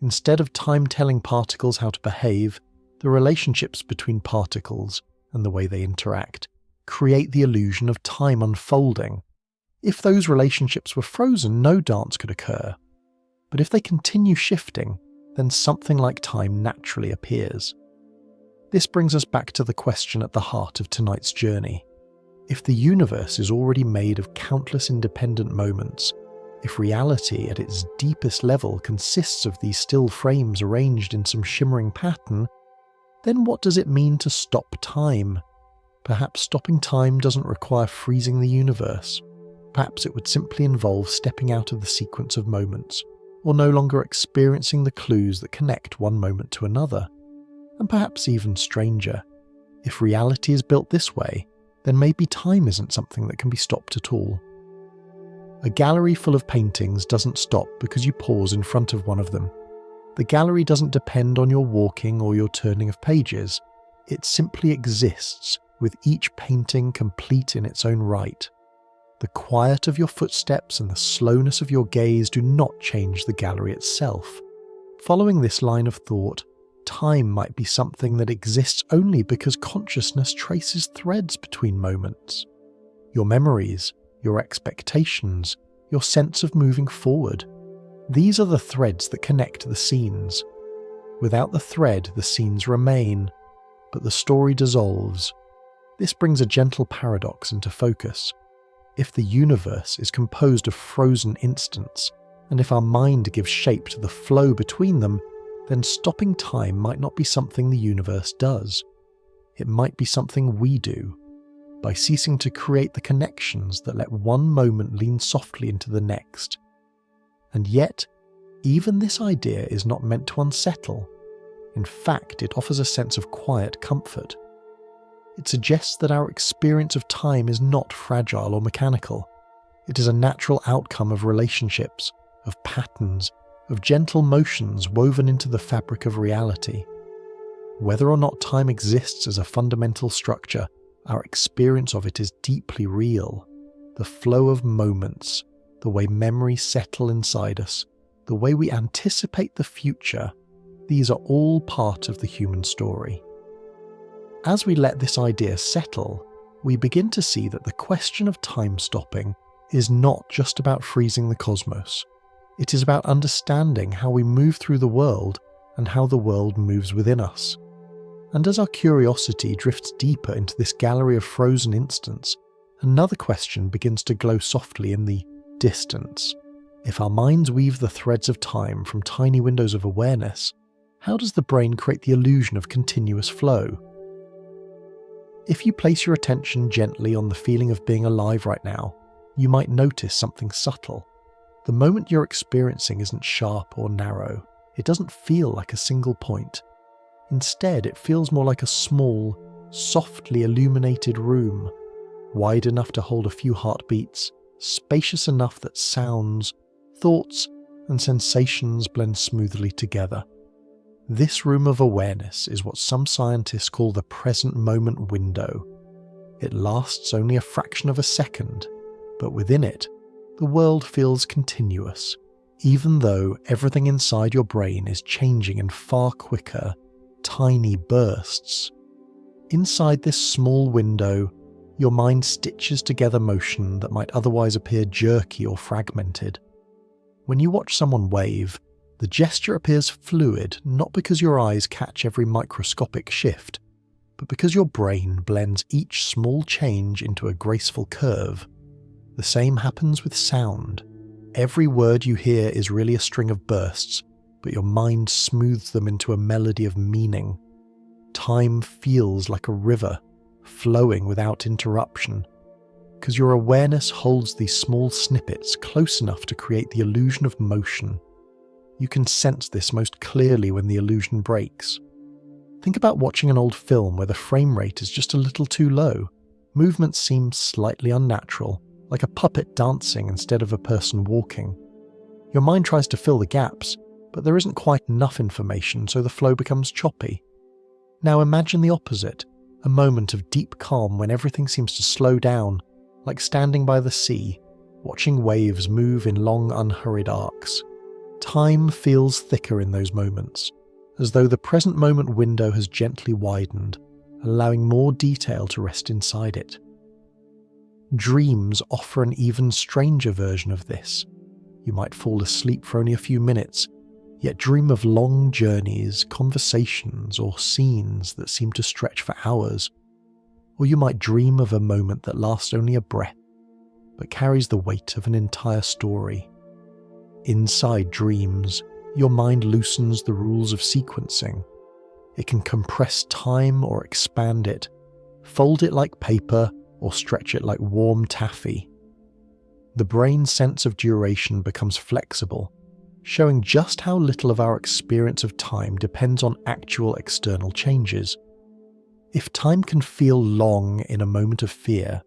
Instead of time telling particles how to behave, the relationships between particles and the way they interact create the illusion of time unfolding. If those relationships were frozen, no dance could occur. But if they continue shifting, then something like time naturally appears. This brings us back to the question at the heart of tonight's journey. If the universe is already made of countless independent moments, if reality at its deepest level consists of these still frames arranged in some shimmering pattern, then what does it mean to stop time? Perhaps stopping time doesn't require freezing the universe. Perhaps it would simply involve stepping out of the sequence of moments, or no longer experiencing the clues that connect one moment to another. And perhaps even stranger, if reality is built this way, then maybe time isn't something that can be stopped at all. A gallery full of paintings doesn't stop because you pause in front of one of them. The gallery doesn't depend on your walking or your turning of pages. It simply exists, with each painting complete in its own right. The quiet of your footsteps and the slowness of your gaze do not change the gallery itself. Following this line of thought, time might be something that exists only because consciousness traces threads between moments. Your memories, your expectations, your sense of moving forward. These are the threads that connect the scenes. Without the thread, the scenes remain, but the story dissolves. This brings a gentle paradox into focus. If the universe is composed of frozen instants, and if our mind gives shape to the flow between them, then stopping time might not be something the universe does. It might be something we do, by ceasing to create the connections that let one moment lean softly into the next. And yet, even this idea is not meant to unsettle. In fact, it offers a sense of quiet comfort. It suggests that our experience of time is not fragile or mechanical. It is a natural outcome of relationships, of patterns, of gentle motions woven into the fabric of reality. Whether or not time exists as a fundamental structure, our experience of it is deeply real. The flow of moments, the way memories settle inside us, the way we anticipate the future, these are all part of the human story. As we let this idea settle, we begin to see that the question of time stopping is not just about freezing the cosmos. It is about understanding how we move through the world and how the world moves within us. And as our curiosity drifts deeper into this gallery of frozen instants, another question begins to glow softly in the distance. If our minds weave the threads of time from tiny windows of awareness, how does the brain create the illusion of continuous flow? If you place your attention gently on the feeling of being alive right now, you might notice something subtle. The moment you're experiencing isn't sharp or narrow. It doesn't feel like a single point. Instead, it feels more like a small, softly illuminated room, wide enough to hold a few heartbeats, spacious enough that sounds, thoughts, and sensations blend smoothly together. This room of awareness is what some scientists call the present moment window. It lasts only a fraction of a second, but within it, the world feels continuous, even though everything inside your brain is changing in far quicker, tiny bursts. Inside this small window, your mind stitches together motion that might otherwise appear jerky or fragmented. When you watch someone wave, the gesture appears fluid not because your eyes catch every microscopic shift, but because your brain blends each small change into a graceful curve. The same happens with sound. Every word you hear is really a string of bursts, but your mind smooths them into a melody of meaning. Time feels like a river, flowing without interruption, because your awareness holds these small snippets close enough to create the illusion of motion. You can sense this most clearly when the illusion breaks. Think about watching an old film where the frame rate is just a little too low. Movements seem slightly unnatural, like a puppet dancing instead of a person walking. Your mind tries to fill the gaps, but there isn't quite enough information, so the flow becomes choppy. Now imagine the opposite, a moment of deep calm when everything seems to slow down, like standing by the sea, watching waves move in long unhurried arcs. Time feels thicker in those moments, as though the present moment window has gently widened, allowing more detail to rest inside it. Dreams offer an even stranger version of this. You might fall asleep for only a few minutes, yet dream of long journeys, conversations, or scenes that seem to stretch for hours. Or you might dream of a moment that lasts only a breath, but carries the weight of an entire story. Inside dreams, your mind loosens the rules of sequencing. It can compress time or expand it, fold it like paper or stretch it like warm taffy. The brain's sense of duration becomes flexible, showing just how little of our experience of time depends on actual external changes. If time can feel long in a moment of fear,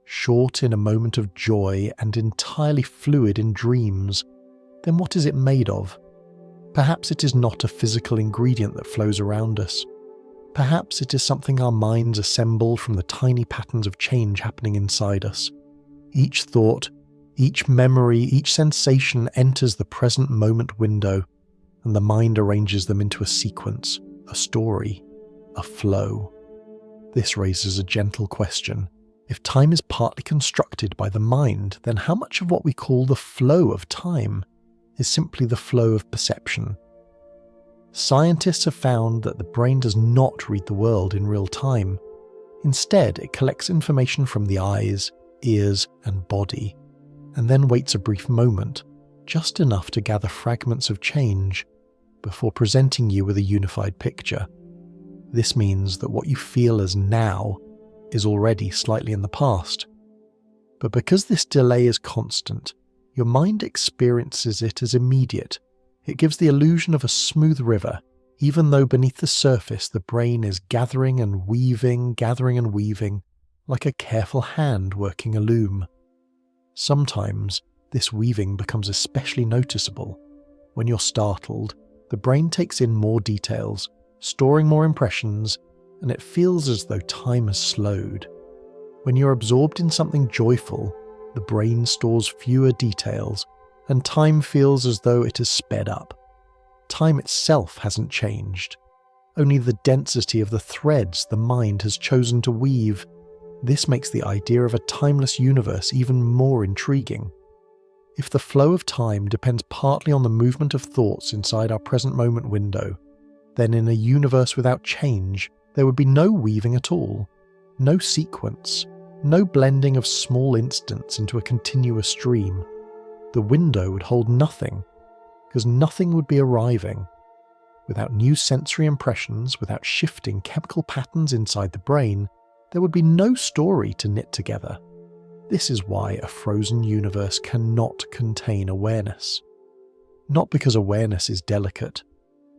short in a moment of joy, and entirely fluid in dreams, then what is it made of? Perhaps it is not a physical ingredient that flows around us. Perhaps it is something our minds assemble from the tiny patterns of change happening inside us. Each thought, each memory, each sensation enters the present moment window, and the mind arranges them into a sequence, a story, a flow. This raises a gentle question. If time is partly constructed by the mind, then how much of what we call the flow of time is simply the flow of perception? Scientists have found that the brain does not read the world in real time. Instead, it collects information from the eyes, ears, and body, and then waits a brief moment, just enough to gather fragments of change, before presenting you with a unified picture. This means that what you feel as now is already slightly in the past. But because this delay is constant, your mind experiences it as immediate. It gives the illusion of a smooth river, even though beneath the surface the brain is gathering and weaving, like a careful hand working a loom. Sometimes this weaving becomes especially noticeable. When you're startled, the brain takes in more details, storing more impressions, and it feels as though time has slowed. When you're absorbed in something joyful, the brain stores fewer details, and time feels as though it has sped up. Time itself hasn't changed, only the density of the threads the mind has chosen to weave. This makes the idea of a timeless universe even more intriguing. If the flow of time depends partly on the movement of thoughts inside our present moment window, then in a universe without change, there would be no weaving at all, no sequence, no blending of small instants into a continuous stream. The window would hold nothing, because nothing would be arriving. Without new sensory impressions, without shifting chemical patterns inside the brain, there would be no story to knit together. This is why a frozen universe cannot contain awareness. Not because awareness is delicate,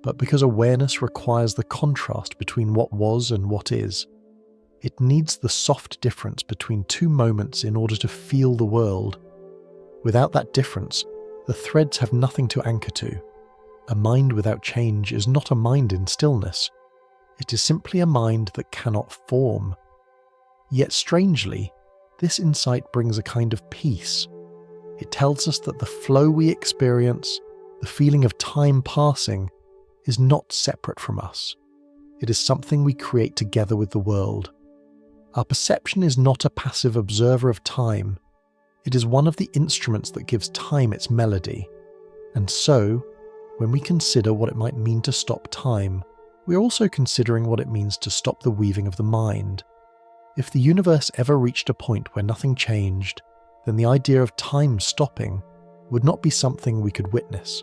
but because awareness requires the contrast between what was and what is. It needs the soft difference between two moments in order to feel the world. Without that difference, the threads have nothing to anchor to. A mind without change is not a mind in stillness. It is simply a mind that cannot form. Yet strangely, this insight brings a kind of peace. It tells us that the flow we experience, the feeling of time passing, is not separate from us. It is something we create together with the world. Our perception is not a passive observer of time. It is one of the instruments that gives time its melody. And so, when we consider what it might mean to stop time, we are also considering what it means to stop the weaving of the mind. If the universe ever reached a point where nothing changed, then the idea of time stopping would not be something we could witness.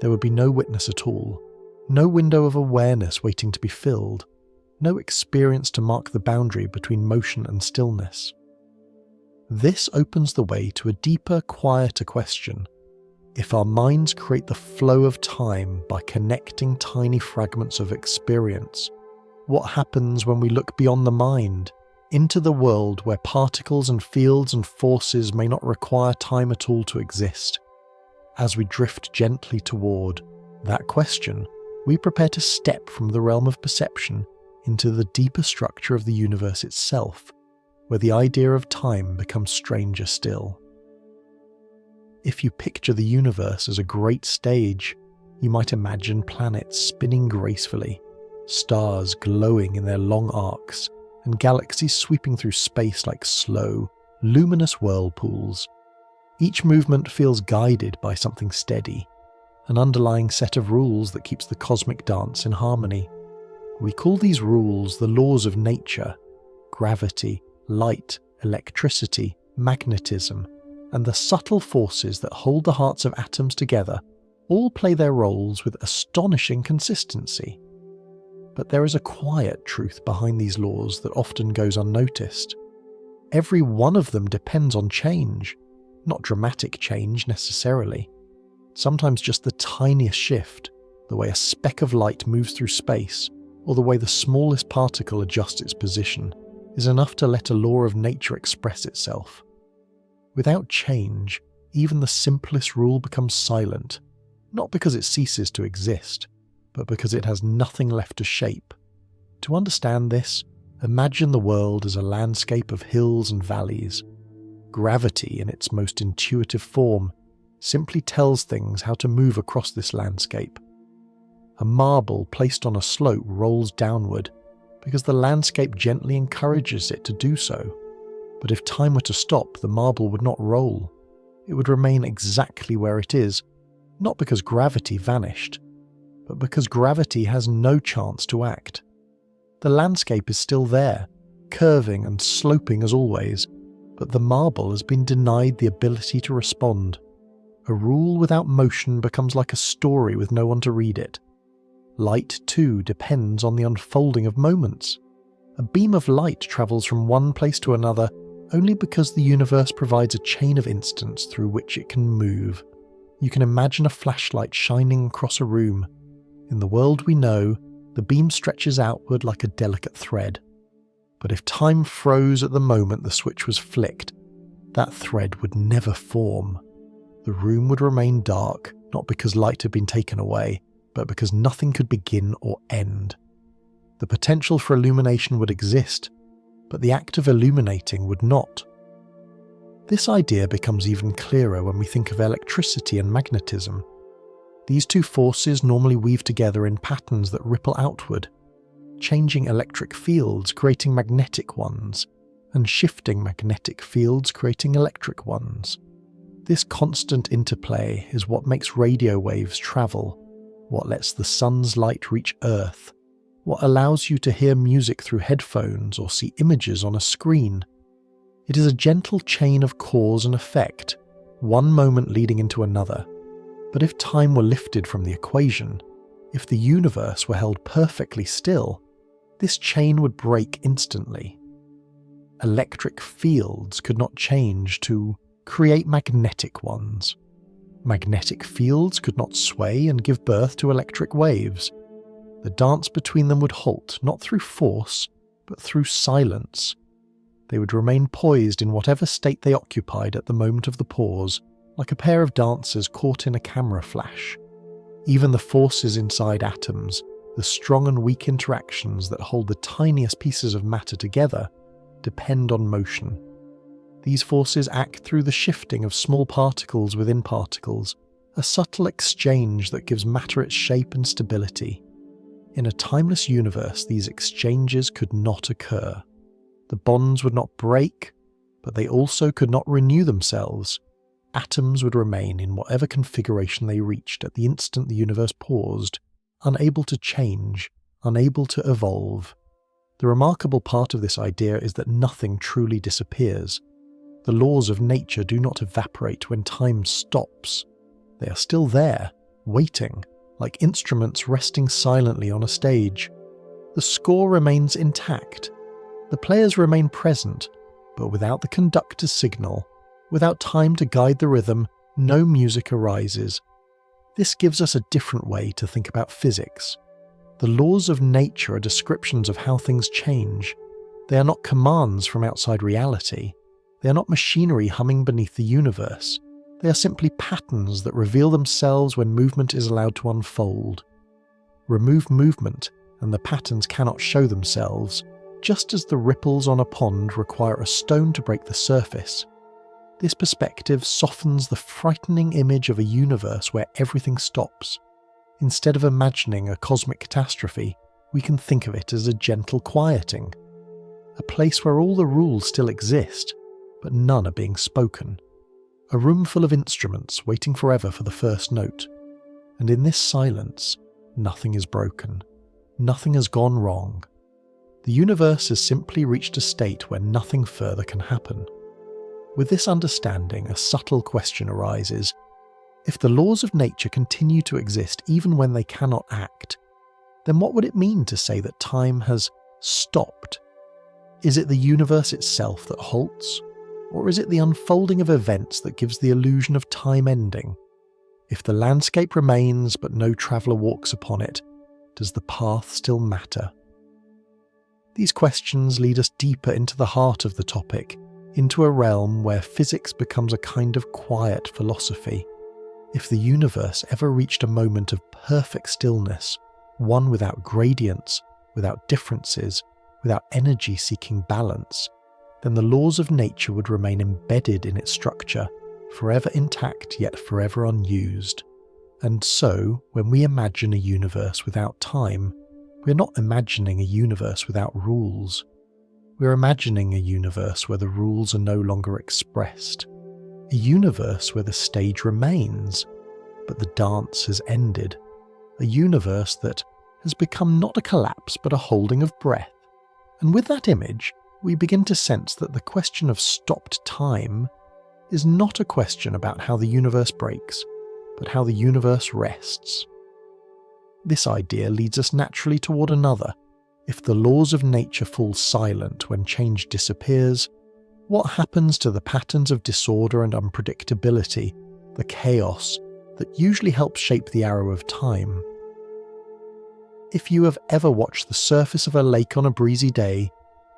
There would be no witness at all, no window of awareness waiting to be filled, no experience to mark the boundary between motion and stillness. This opens the way to a deeper, quieter question. If our minds create the flow of time by connecting tiny fragments of experience, what happens when we look beyond the mind, into the world where particles and fields and forces may not require time at all to exist? As we drift gently toward that question, we prepare to step from the realm of perception into the deeper structure of the universe itself, where the idea of time becomes stranger still. If you picture the universe as a great stage, you might imagine planets spinning gracefully, stars glowing in their long arcs, and galaxies sweeping through space like slow, luminous whirlpools. Each movement feels guided by something steady, an underlying set of rules that keeps the cosmic dance in harmony. We call these rules the laws of nature: gravity, light, electricity, magnetism, and the subtle forces that hold the hearts of atoms together all play their roles with astonishing consistency. But there is a quiet truth behind these laws that often goes unnoticed. Every one of them depends on change, not dramatic change necessarily. Sometimes just the tiniest shift, the way a speck of light moves through space, or the way the smallest particle adjusts its position, is enough to let a law of nature express itself. Without change, even the simplest rule becomes silent, not because it ceases to exist, but because it has nothing left to shape. To understand this, imagine the world as a landscape of hills and valleys. Gravity, in its most intuitive form, simply tells things how to move across this landscape. A marble placed on a slope rolls downward because the landscape gently encourages it to do so. But if time were to stop, the marble would not roll. It would remain exactly where it is, not because gravity vanished, but because gravity has no chance to act. The landscape is still there, curving and sloping as always, but the marble has been denied the ability to respond. A rule without motion becomes like a story with no one to read it. Light, too, depends on the unfolding of moments. A beam of light travels from one place to another only because the universe provides a chain of instants through which it can move. You can imagine a flashlight shining across a room. In the world we know, the beam stretches outward like a delicate thread. But if time froze at the moment the switch was flicked, that thread would never form. The room would remain dark, not because light had been taken away, but because nothing could begin or end. The potential for illumination would exist, but the act of illuminating would not. This idea becomes even clearer when we think of electricity and magnetism. These two forces normally weave together in patterns that ripple outward, changing electric fields creating magnetic ones, and shifting magnetic fields creating electric ones. This constant interplay is what makes radio waves travel, what lets the sun's light reach Earth, what allows you to hear music through headphones or see images on a screen. It is a gentle chain of cause and effect, one moment leading into another. But if time were lifted from the equation, if the universe were held perfectly still, this chain would break instantly. Electric fields could not change to create magnetic ones. Magnetic fields could not sway and give birth to electric waves. The dance between them would halt, not through force, but through silence. They would remain poised in whatever state they occupied at the moment of the pause, like a pair of dancers caught in a camera flash. Even the forces inside atoms, the strong and weak interactions that hold the tiniest pieces of matter together, depend on motion. These forces act through the shifting of small particles within particles, a subtle exchange that gives matter its shape and stability. In a timeless universe, these exchanges could not occur. The bonds would not break, but they also could not renew themselves. Atoms would remain in whatever configuration they reached at the instant the universe paused, unable to change, unable to evolve. The remarkable part of this idea is that nothing truly disappears. The laws of nature do not evaporate when time stops. They are still there, waiting, like instruments resting silently on a stage. The score remains intact. The players remain present, but without the conductor's signal, without time to guide the rhythm, no music arises. This gives us a different way to think about physics. The laws of nature are descriptions of how things change. They are not commands from outside reality. They are not machinery humming beneath the universe. They are simply patterns that reveal themselves when movement is allowed to unfold. Remove movement, and the patterns cannot show themselves, just as the ripples on a pond require a stone to break the surface. This perspective softens the frightening image of a universe where everything stops. Instead of imagining a cosmic catastrophe, we can think of it as a gentle quieting. A place where all the rules still exist, but none are being spoken. A room full of instruments waiting forever for the first note. And in this silence, nothing is broken. Nothing has gone wrong. The universe has simply reached a state where nothing further can happen. With this understanding, a subtle question arises. If the laws of nature continue to exist even when they cannot act, then what would it mean to say that time has stopped? Is it the universe itself that halts? Or is it the unfolding of events that gives the illusion of time ending? If the landscape remains but no traveller walks upon it, does the path still matter? These questions lead us deeper into the heart of the topic, into a realm where physics becomes a kind of quiet philosophy. If the universe ever reached a moment of perfect stillness, one without gradients, without differences, without energy seeking balance, then the laws of nature would remain embedded in its structure, forever intact yet forever unused. And so, when we imagine a universe without time, we're not imagining a universe without rules. We're imagining a universe where the rules are no longer expressed. A universe where the stage remains, but the dance has ended. A universe that has become not a collapse but a holding of breath. And with that image, we begin to sense that the question of stopped time is not a question about how the universe breaks, but how the universe rests. This idea leads us naturally toward another. If the laws of nature fall silent when change disappears, what happens to the patterns of disorder and unpredictability, the chaos, that usually helps shape the arrow of time? If you have ever watched the surface of a lake on a breezy day,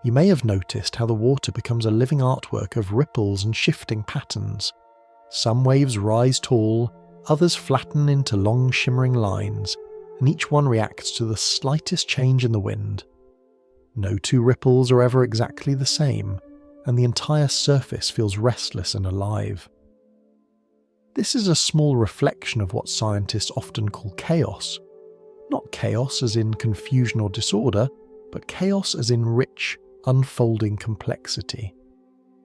you may have noticed how the water becomes a living artwork of ripples and shifting patterns. Some waves rise tall, others flatten into long shimmering lines, and each one reacts to the slightest change in the wind. No two ripples are ever exactly the same, and the entire surface feels restless and alive. This is a small reflection of what scientists often call chaos. Not chaos as in confusion or disorder, but chaos as in rich, unfolding complexity.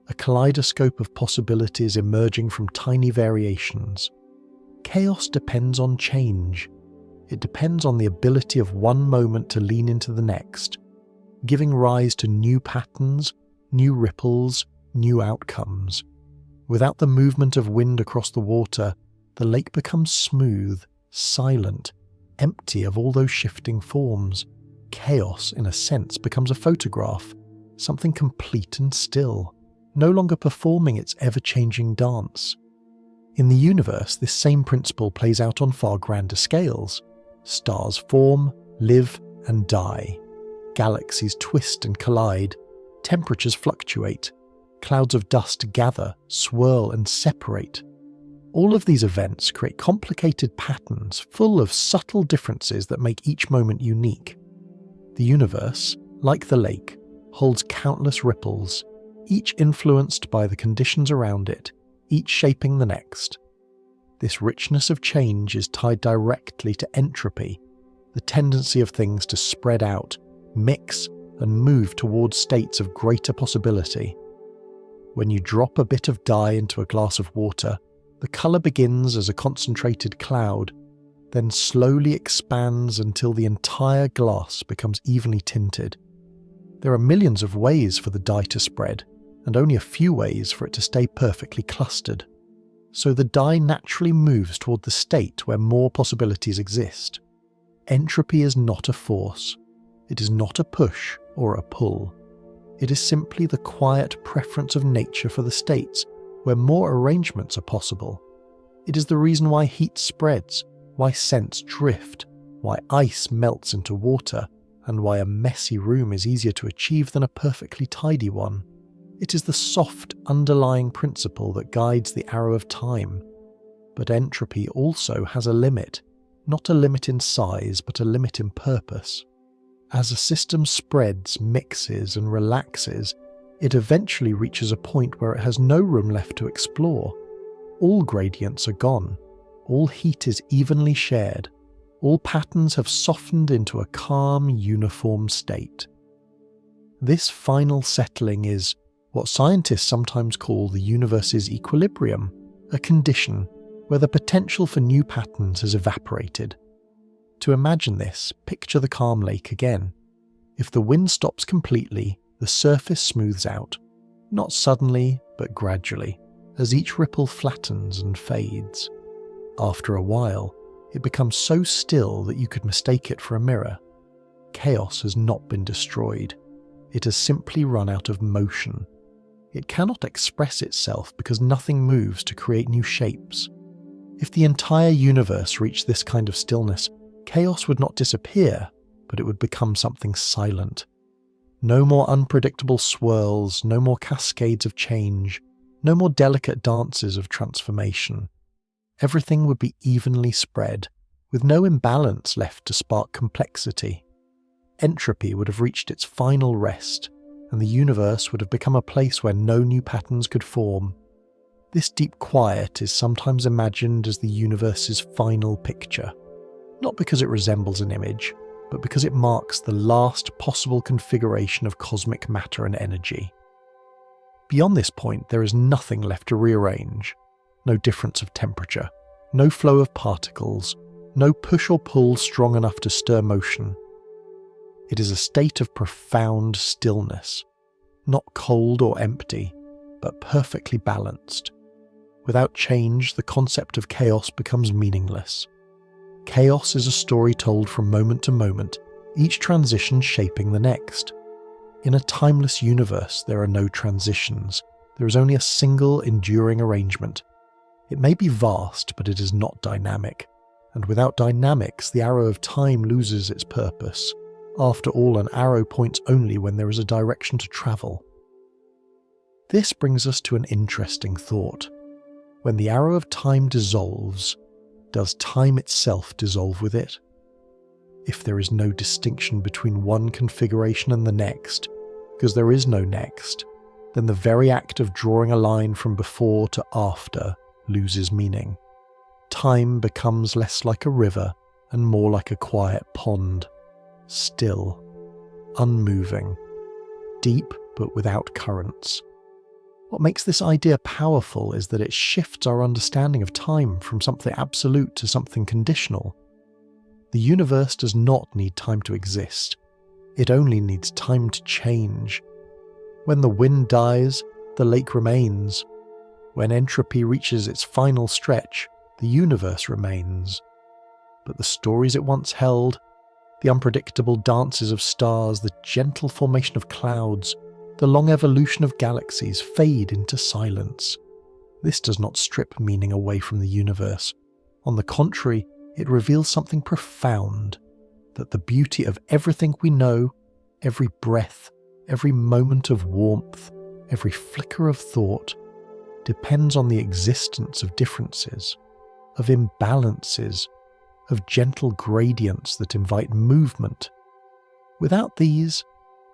A kaleidoscope of possibilities emerging from tiny variations. Chaos depends on change. It depends on the ability of one moment to lean into the next, giving rise to new patterns, new ripples, new outcomes. Without the movement of wind across the water, the lake becomes smooth, silent, empty of all those shifting forms. Chaos, in a sense, becomes a photograph, something complete and still, no longer performing its ever-changing dance. In the universe, this same principle plays out on far grander scales. Stars form, live, and die. Galaxies twist and collide. Temperatures fluctuate. Clouds of dust gather, swirl, and separate. All of these events create complicated patterns full of subtle differences that make each moment unique. The universe, like the lake, holds countless ripples, each influenced by the conditions around it, each shaping the next. This richness of change is tied directly to entropy, the tendency of things to spread out, mix, and move towards states of greater possibility. When you drop a bit of dye into a glass of water, the colour begins as a concentrated cloud, then slowly expands until the entire glass becomes evenly tinted. There are millions of ways for the dye to spread, and only a few ways for it to stay perfectly clustered. So the dye naturally moves toward the state where more possibilities exist. Entropy is not a force. It is not a push or a pull. It is simply the quiet preference of nature for the states where more arrangements are possible. It is the reason why heat spreads, why scents drift, why ice melts into water, and why a messy room is easier to achieve than a perfectly tidy one. It is the soft underlying principle that guides the arrow of time. But entropy also has a limit, not a limit in size, but a limit in purpose. As a system spreads, mixes, and relaxes, it eventually reaches a point where it has no room left to explore. All gradients are gone. All heat is evenly shared. All patterns have softened into a calm, uniform state. This final settling is what scientists sometimes call the universe's equilibrium, a condition where the potential for new patterns has evaporated. To imagine this, picture the calm lake again. If the wind stops completely, the surface smooths out, not suddenly, but gradually, as each ripple flattens and fades. After a while, it becomes so still that you could mistake it for a mirror. Chaos has not been destroyed. It has simply run out of motion. It cannot express itself because nothing moves to create new shapes. If the entire universe reached this kind of stillness, chaos would not disappear, but it would become something silent. No more unpredictable swirls, no more cascades of change, no more delicate dances of transformation. Everything would be evenly spread, with no imbalance left to spark complexity. Entropy would have reached its final rest, and the universe would have become a place where no new patterns could form. This deep quiet is sometimes imagined as the universe's final picture, not because it resembles an image, but because it marks the last possible configuration of cosmic matter and energy. Beyond this point, there is nothing left to rearrange. No difference of temperature, no flow of particles, no push or pull strong enough to stir motion. It is a state of profound stillness. not cold or empty, but perfectly balanced. Without change, the concept of chaos becomes meaningless. Chaos is a story told from moment to moment, each transition shaping the next. In a timeless universe, there are no transitions. There is only a single enduring arrangement. It may be vast, but it is not dynamic. And without dynamics, the arrow of time loses its purpose. After all, an arrow points only when there is a direction to travel. This brings us to an interesting thought. When the arrow of time dissolves, does time itself dissolve with it? If there is no distinction between one configuration and the next, because there is no next, then the very act of drawing a line from before to after loses meaning. Time becomes less like a river and more like a quiet pond, still, unmoving, deep but without currents. What makes this idea powerful is that it shifts our understanding of time from something absolute to something conditional. The universe does not need time to exist. It only needs time to change. When the wind dies, the lake remains. When entropy reaches its final stretch, the universe remains. But the stories it once held, the unpredictable dances of stars, the gentle formation of clouds, the long evolution of galaxies fade into silence. This does not strip meaning away from the universe. On the contrary, it reveals something profound, that the beauty of everything we know, every breath, every moment of warmth, every flicker of thought, depends on the existence of differences, of imbalances, of gentle gradients that invite movement. Without these,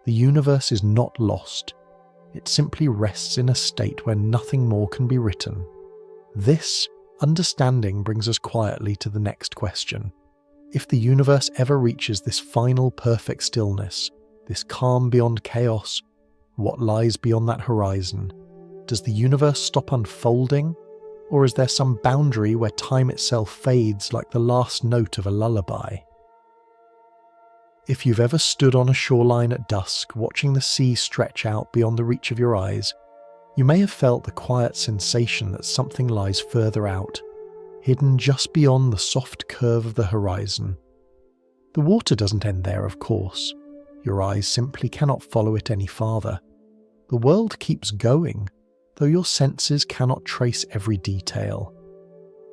the universe is not lost. It simply rests in a state where nothing more can be written. This understanding brings us quietly to the next question. If the universe ever reaches this final perfect stillness, this calm beyond chaos, what lies beyond that horizon? Does the universe stop unfolding? Or is there some boundary where time itself fades like the last note of a lullaby? If you've ever stood on a shoreline at dusk watching the sea stretch out beyond the reach of your eyes, you may have felt the quiet sensation that something lies further out, hidden just beyond the soft curve of the horizon. The water doesn't end there, of course. Your eyes simply cannot follow it any farther. The world keeps going, though your senses cannot trace every detail.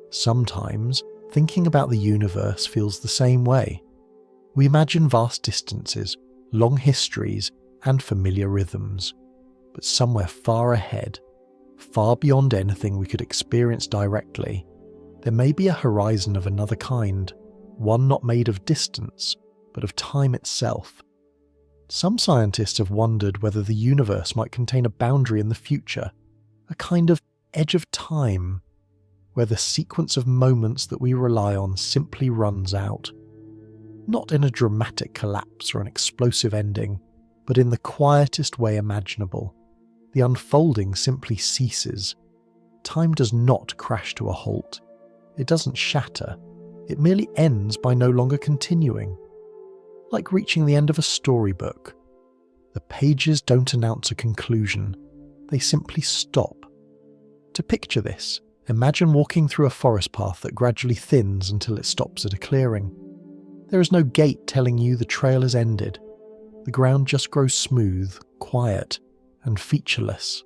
Sometimes, thinking about the universe feels the same way. We imagine vast distances, long histories, and familiar rhythms. But somewhere far ahead, far beyond anything we could experience directly, there may be a horizon of another kind, one not made of distance, but of time itself. Some scientists have wondered whether the universe might contain a boundary in the future, a kind of edge of time, where the sequence of moments that we rely on simply runs out. Not in a dramatic collapse or an explosive ending, but in the quietest way imaginable. The unfolding simply ceases. Time does not crash to a halt. It doesn't shatter. It merely ends by no longer continuing. Like reaching the end of a storybook. The pages don't announce a conclusion. They simply stop. To picture this, imagine walking through a forest path that gradually thins until it stops at a clearing. There is no gate telling you the trail has ended. The ground just grows smooth, quiet, and featureless.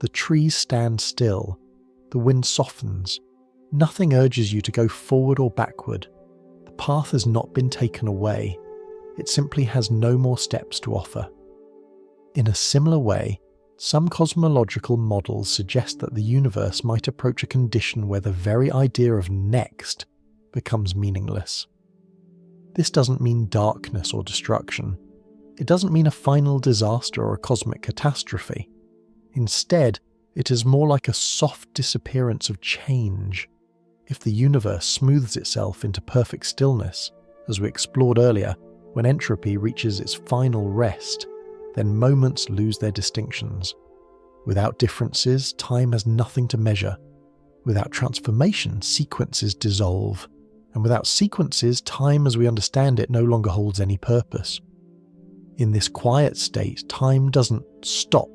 The trees stand still. The wind softens. Nothing urges you to go forward or backward. The path has not been taken away. It simply has no more steps to offer. In a similar way, some cosmological models suggest that the universe might approach a condition where the very idea of next becomes meaningless. This doesn't mean darkness or destruction. It doesn't mean a final disaster or a cosmic catastrophe. Instead, it is more like a soft disappearance of change. If the universe smooths itself into perfect stillness, as we explored earlier, when entropy reaches its final rest, then moments lose their distinctions. Without differences, time has nothing to measure. Without transformation, sequences dissolve. And without sequences, time as we understand it no longer holds any purpose. In this quiet state, time doesn't stop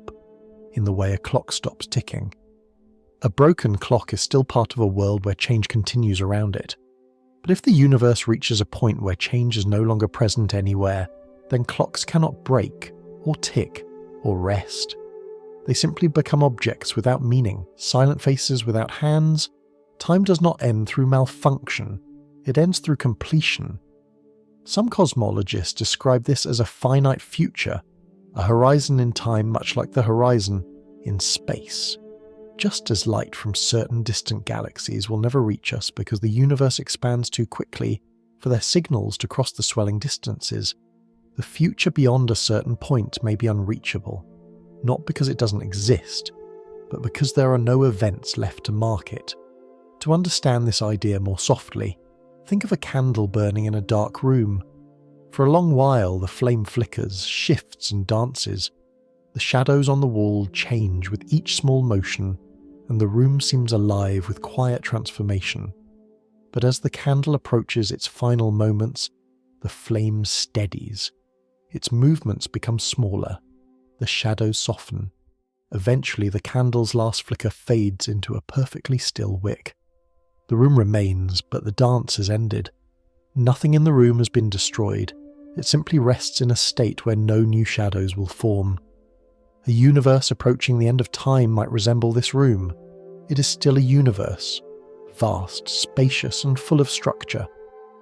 in the way a clock stops ticking. A broken clock is still part of a world where change continues around it. But if the universe reaches a point where change is no longer present anywhere, then clocks cannot break, or tick, or rest. They simply become objects without meaning, silent faces without hands. Time does not end through malfunction, it ends through completion. Some cosmologists describe this as a finite future, a horizon in time much like the horizon in space. Just as light from certain distant galaxies will never reach us because the universe expands too quickly for their signals to cross the swelling distances, the future beyond a certain point may be unreachable, not because it doesn't exist, but because there are no events left to mark it. To understand this idea more softly, think of a candle burning in a dark room. For a long while, the flame flickers, shifts and dances. The shadows on the wall change with each small motion, and the room seems alive with quiet transformation. But as the candle approaches its final moments, the flame steadies. Its movements become smaller. The shadows soften. Eventually, the candle's last flicker fades into a perfectly still wick. The room remains, but the dance has ended. Nothing in the room has been destroyed. It simply rests in a state where no new shadows will form. A universe approaching the end of time might resemble this room. It is still a universe, vast, spacious, and full of structure,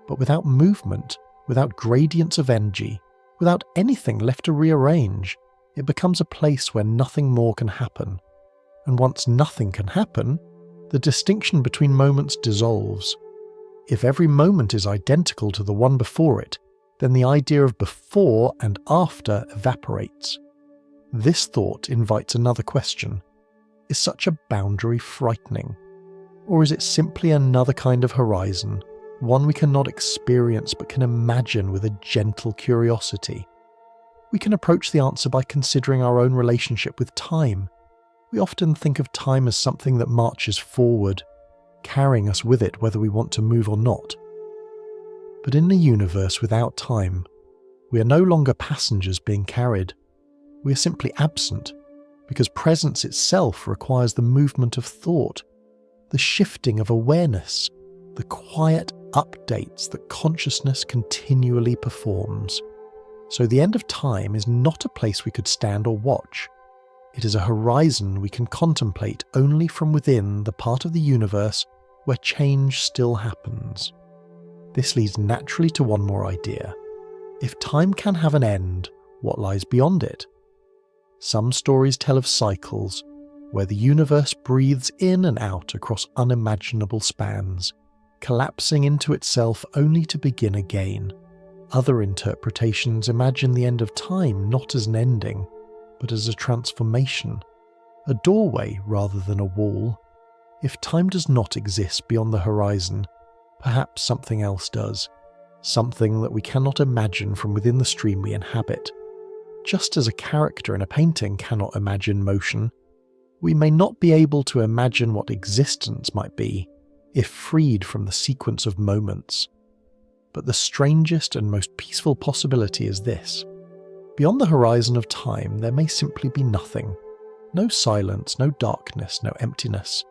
but without movement, without gradients of energy, without anything left to rearrange. It becomes a place where nothing more can happen. And once nothing can happen, the distinction between moments dissolves. If every moment is identical to the one before it, then the idea of before and after evaporates. This thought invites another question. Is such a boundary frightening? Or is it simply another kind of horizon, one we cannot experience but can imagine with a gentle curiosity? We can approach the answer by considering our own relationship with time. We often think of time as something that marches forward, carrying us with it whether we want to move or not. But in a universe without time, we are no longer passengers being carried. We are simply absent, because presence itself requires the movement of thought, the shifting of awareness, the quiet updates that consciousness continually performs. So the end of time is not a place we could stand or watch. It is a horizon we can contemplate only from within the part of the universe where change still happens. This leads naturally to one more idea. If time can have an end, what lies beyond it? Some stories tell of cycles, where the universe breathes in and out across unimaginable spans, collapsing into itself only to begin again. Other interpretations imagine the end of time not as an ending, but as a transformation, a doorway rather than a wall. If time does not exist beyond the horizon, perhaps something else does, something that we cannot imagine from within the stream we inhabit. Just as a character in a painting cannot imagine motion, we may not be able to imagine what existence might be if freed from the sequence of moments. But the strangest and most peaceful possibility is this. Beyond the horizon of time, there may simply be nothing. No silence, no darkness, no emptiness.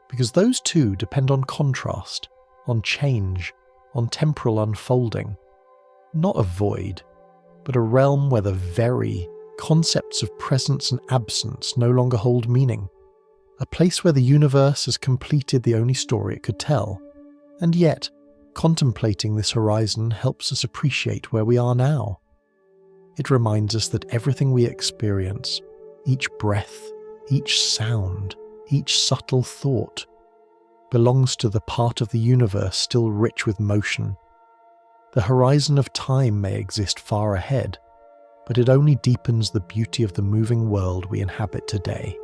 Because those two depend on contrast, on change, on temporal unfolding. Not a void, but a realm where the very concepts of presence and absence no longer hold meaning. A place where the universe has completed the only story it could tell. And yet, contemplating this horizon helps us appreciate where we are now. It reminds us that everything we experience, each breath, each sound, each subtle thought, belongs to the part of the universe still rich with motion. The horizon of time may exist far ahead, but it only deepens the beauty of the moving world we inhabit today.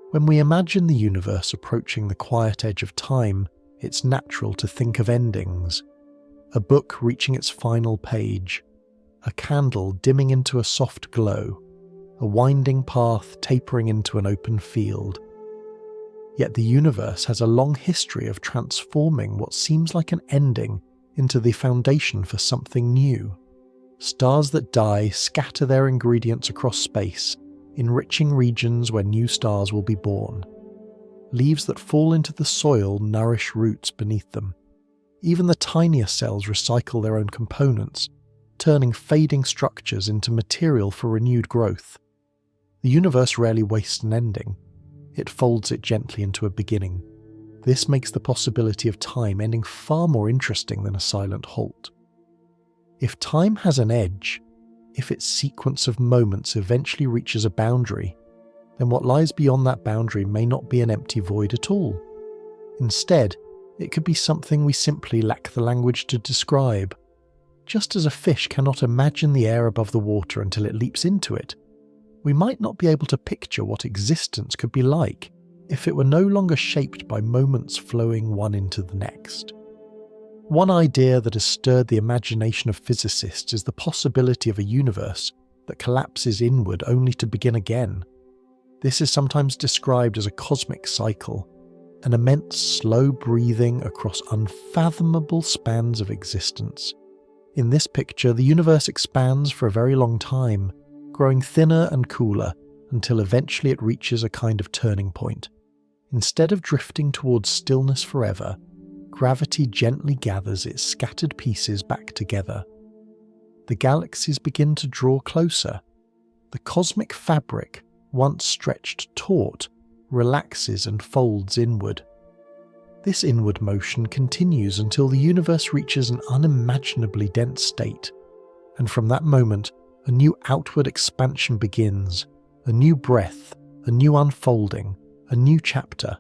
When we imagine the universe approaching the quiet edge of time, it's natural to think of endings. A book reaching its final page, a candle dimming into a soft glow, a winding path tapering into an open field. Yet the universe has a long history of transforming what seems like an ending into the foundation for something new. Stars that die scatter their ingredients across space, enriching regions where new stars will be born. Leaves that fall into the soil nourish roots beneath them. Even the tiniest cells recycle their own components, turning fading structures into material for renewed growth. The universe rarely wastes an ending. It folds it gently into a beginning. This makes the possibility of time ending far more interesting than a silent halt. If time has an edge, if its sequence of moments eventually reaches a boundary, then what lies beyond that boundary may not be an empty void at all. Instead, it could be something we simply lack the language to describe. Just as a fish cannot imagine the air above the water until it leaps into it, we might not be able to picture what existence could be like if it were no longer shaped by moments flowing one into the next. One idea that has stirred the imagination of physicists is the possibility of a universe that collapses inward only to begin again. This is sometimes described as a cosmic cycle, an immense slow breathing across unfathomable spans of existence. In this picture, the universe expands for a very long time, growing thinner and cooler until eventually it reaches a kind of turning point. Instead of drifting towards stillness forever, gravity gently gathers its scattered pieces back together. The galaxies begin to draw closer. The cosmic fabric, once stretched taut, relaxes and folds inward. This inward motion continues until the universe reaches an unimaginably dense state, and from that moment, a new outward expansion begins, a new breath, a new unfolding, a new chapter.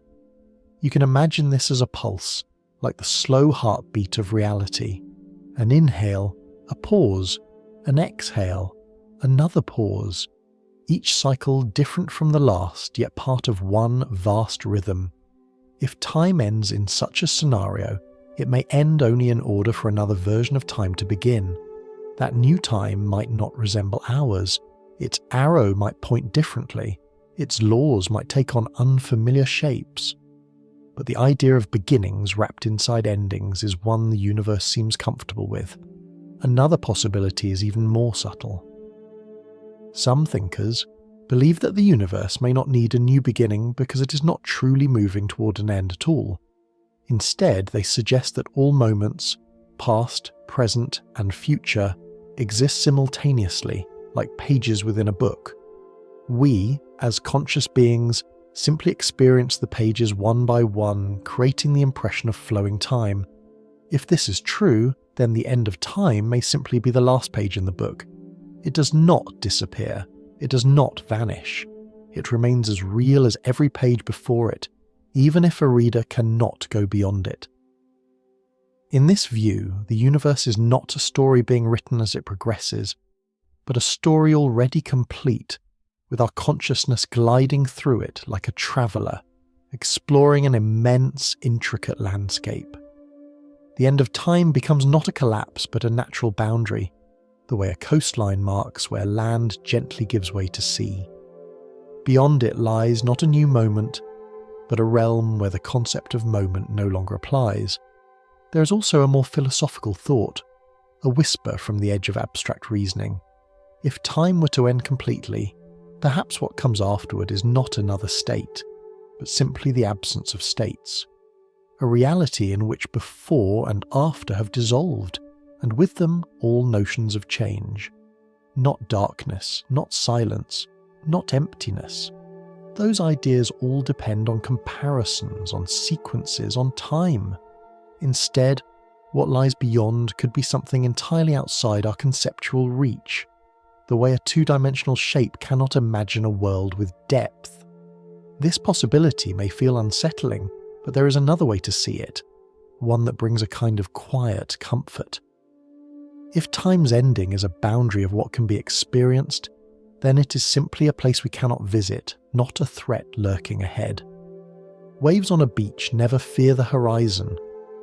You can imagine this as a pulse, like the slow heartbeat of reality. An inhale, a pause, an exhale, another pause. Each cycle different from the last, yet part of one vast rhythm. If time ends in such a scenario, it may end only in order for another version of time to begin. That new time might not resemble ours. Its arrow might point differently. Its laws might take on unfamiliar shapes. But the idea of beginnings wrapped inside endings is one the universe seems comfortable with. Another possibility is even more subtle. Some thinkers believe that the universe may not need a new beginning because it is not truly moving toward an end at all. Instead, they suggest that all moments, past, present, and future, exist simultaneously, like pages within a book. We, as conscious beings, simply experience the pages one by one, creating the impression of flowing time. If this is true, then the end of time may simply be the last page in the book. It does not disappear. It does not vanish. It remains as real as every page before it, even if a reader cannot go beyond it. In this view, the universe is not a story being written as it progresses, but a story already complete, with our consciousness gliding through it like a traveller, exploring an immense, intricate landscape. The end of time becomes not a collapse but a natural boundary, the way a coastline marks where land gently gives way to sea. Beyond it lies not a new moment, but a realm where the concept of moment no longer applies. There is also a more philosophical thought, a whisper from the edge of abstract reasoning. If time were to end completely, perhaps what comes afterward is not another state, but simply the absence of states. A reality in which before and after have dissolved, and with them all notions of change. Not darkness, not silence, not emptiness. Those ideas all depend on comparisons, on sequences, on time. Instead, what lies beyond could be something entirely outside our conceptual reach, the way a two-dimensional shape cannot imagine a world with depth. This possibility may feel unsettling, but there is another way to see it, one that brings a kind of quiet comfort. If time's ending is a boundary of what can be experienced, then it is simply a place we cannot visit, not a threat lurking ahead. Waves on a beach never fear the horizon.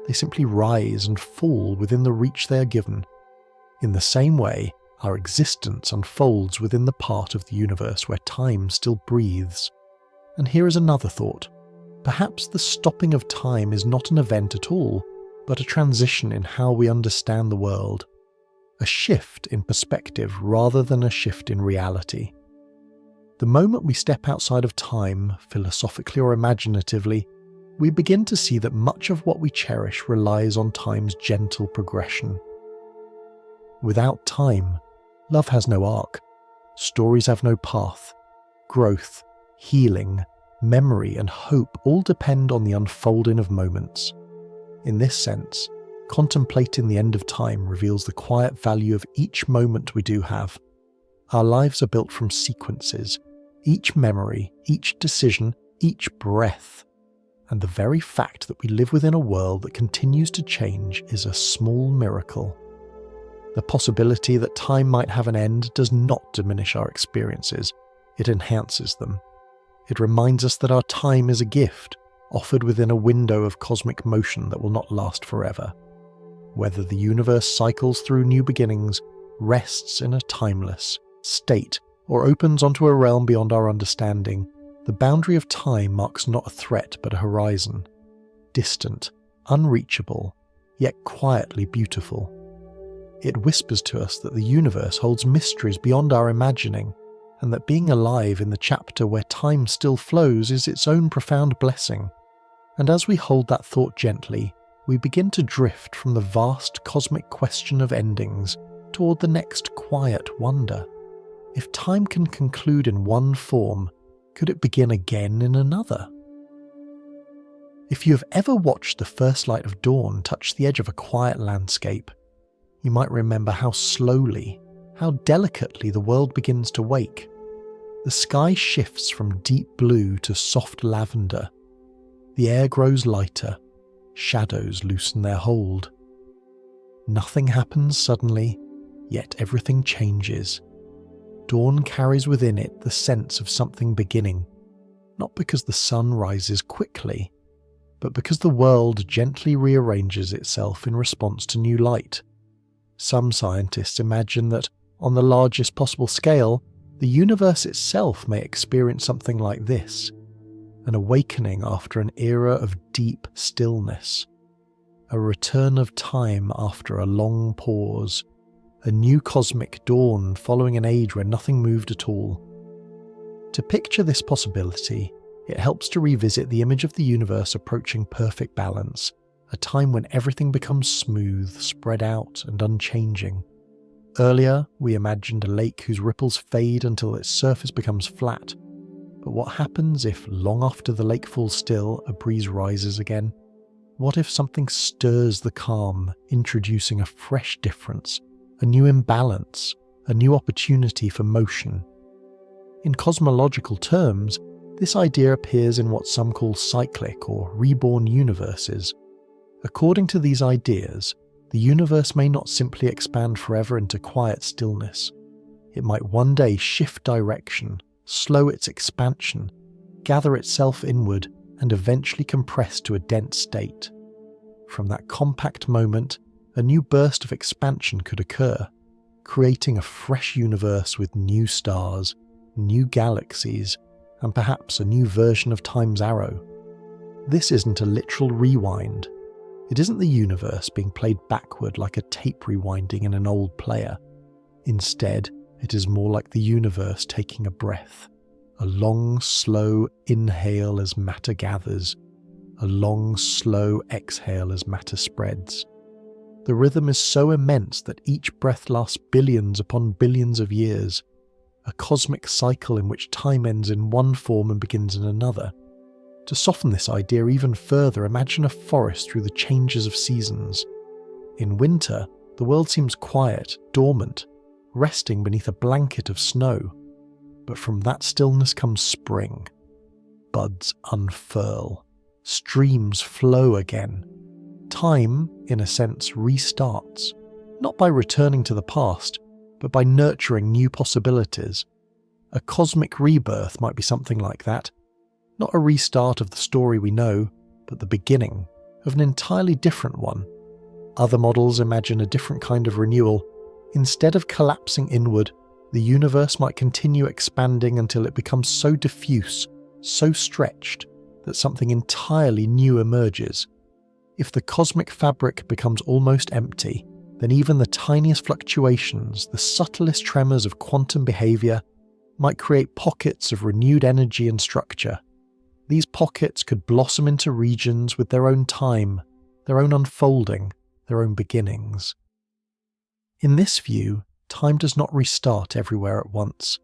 They simply rise and fall within the reach they are given. In the same way, our existence unfolds within the part of the universe where time still breathes. And here is another thought. Perhaps the stopping of time is not an event at all, but a transition in how we understand the world. a shift in perspective rather than a shift in reality. The moment we step outside of time, philosophically or imaginatively, we begin to see that much of what we cherish relies on time's gentle progression. Without time, love has no arc, stories have no path, growth, healing, memory and hope all depend on the unfolding of moments. In this sense, contemplating the end of time reveals the quiet value of each moment we do have. Our lives are built from sequences, each memory, each decision, each breath. And the very fact that we live within a world that continues to change is a small miracle. The possibility that time might have an end does not diminish our experiences, it enhances them. It reminds us that our time is a gift, offered within a window of cosmic motion that will not last forever. Whether the universe cycles through new beginnings, rests in a timeless state, or opens onto a realm beyond our understanding, the boundary of time marks not a threat but a horizon. Distant, unreachable, yet quietly beautiful. It whispers to us that the universe holds mysteries beyond our imagining, and that being alive in the chapter where time still flows is its own profound blessing. And as we hold that thought gently, we begin to drift from the vast cosmic question of endings toward the next quiet wonder. If time can conclude in one form, could it begin again in another? If you have ever watched the first light of dawn touch the edge of a quiet landscape, you might remember how slowly, how delicately the world begins to wake. The sky shifts from deep blue to soft lavender. The air grows lighter, shadows loosen their hold. Nothing happens suddenly, yet everything changes. Dawn carries within it the sense of something beginning, not because the sun rises quickly, but because the world gently rearranges itself in response to new light. Some scientists imagine that, on the largest possible scale, the universe itself may experience something like this, an awakening after an era of deep stillness, a return of time after a long pause, a new cosmic dawn following an age where nothing moved at all. To picture this possibility, it helps to revisit the image of the universe approaching perfect balance, a time when everything becomes smooth, spread out, and unchanging. Earlier, we imagined a lake whose ripples fade until its surface becomes flat. But what happens if, long after the lake falls still, a breeze rises again? What if something stirs the calm, introducing a fresh difference, a new imbalance, a new opportunity for motion? In cosmological terms, this idea appears in what some call cyclic or reborn universes. According to these ideas, the universe may not simply expand forever into quiet stillness. It might one day shift direction, slow its expansion, gather itself inward, and eventually compress to a dense state. From that compact moment, a new burst of expansion could occur, creating a fresh universe with new stars, new galaxies, and perhaps a new version of time's arrow. This isn't a literal rewind. It isn't the universe being played backward like a tape rewinding in an old player. Instead, it is more like the universe taking a breath, a long, slow inhale as matter gathers, a long, slow exhale as matter spreads. The rhythm is so immense that each breath lasts billions upon billions of years, a cosmic cycle in which time ends in one form and begins in another. To soften this idea even further, imagine a forest through the changes of seasons. In winter, the world seems quiet, dormant, resting beneath a blanket of snow. But from that stillness comes spring. Buds unfurl. Streams flow again. Time, in a sense, restarts, not by returning to the past, but by nurturing new possibilities. A cosmic rebirth might be something like that. Not a restart of the story we know, but the beginning of an entirely different one. Other models imagine a different kind of renewal. Instead of collapsing inward, the universe might continue expanding until it becomes so diffuse, so stretched, that something entirely new emerges. If the cosmic fabric becomes almost empty, then even the tiniest fluctuations, the subtlest tremors of quantum behavior, might create pockets of renewed energy and structure. These pockets could blossom into regions with their own time, their own unfolding, their own beginnings. In this view, time does not restart everywhere at once.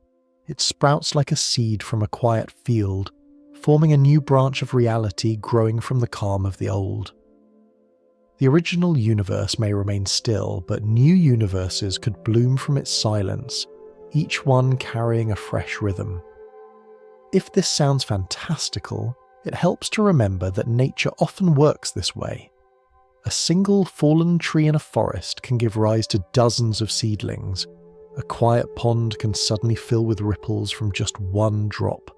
It sprouts like a seed from a quiet field, forming a new branch of reality growing from the calm of the old. The original universe may remain still, but new universes could bloom from its silence, each one carrying a fresh rhythm. If this sounds fantastical, it helps to remember that nature often works this way. A single fallen tree in a forest can give rise to dozens of seedlings. A quiet pond can suddenly fill with ripples from just one drop.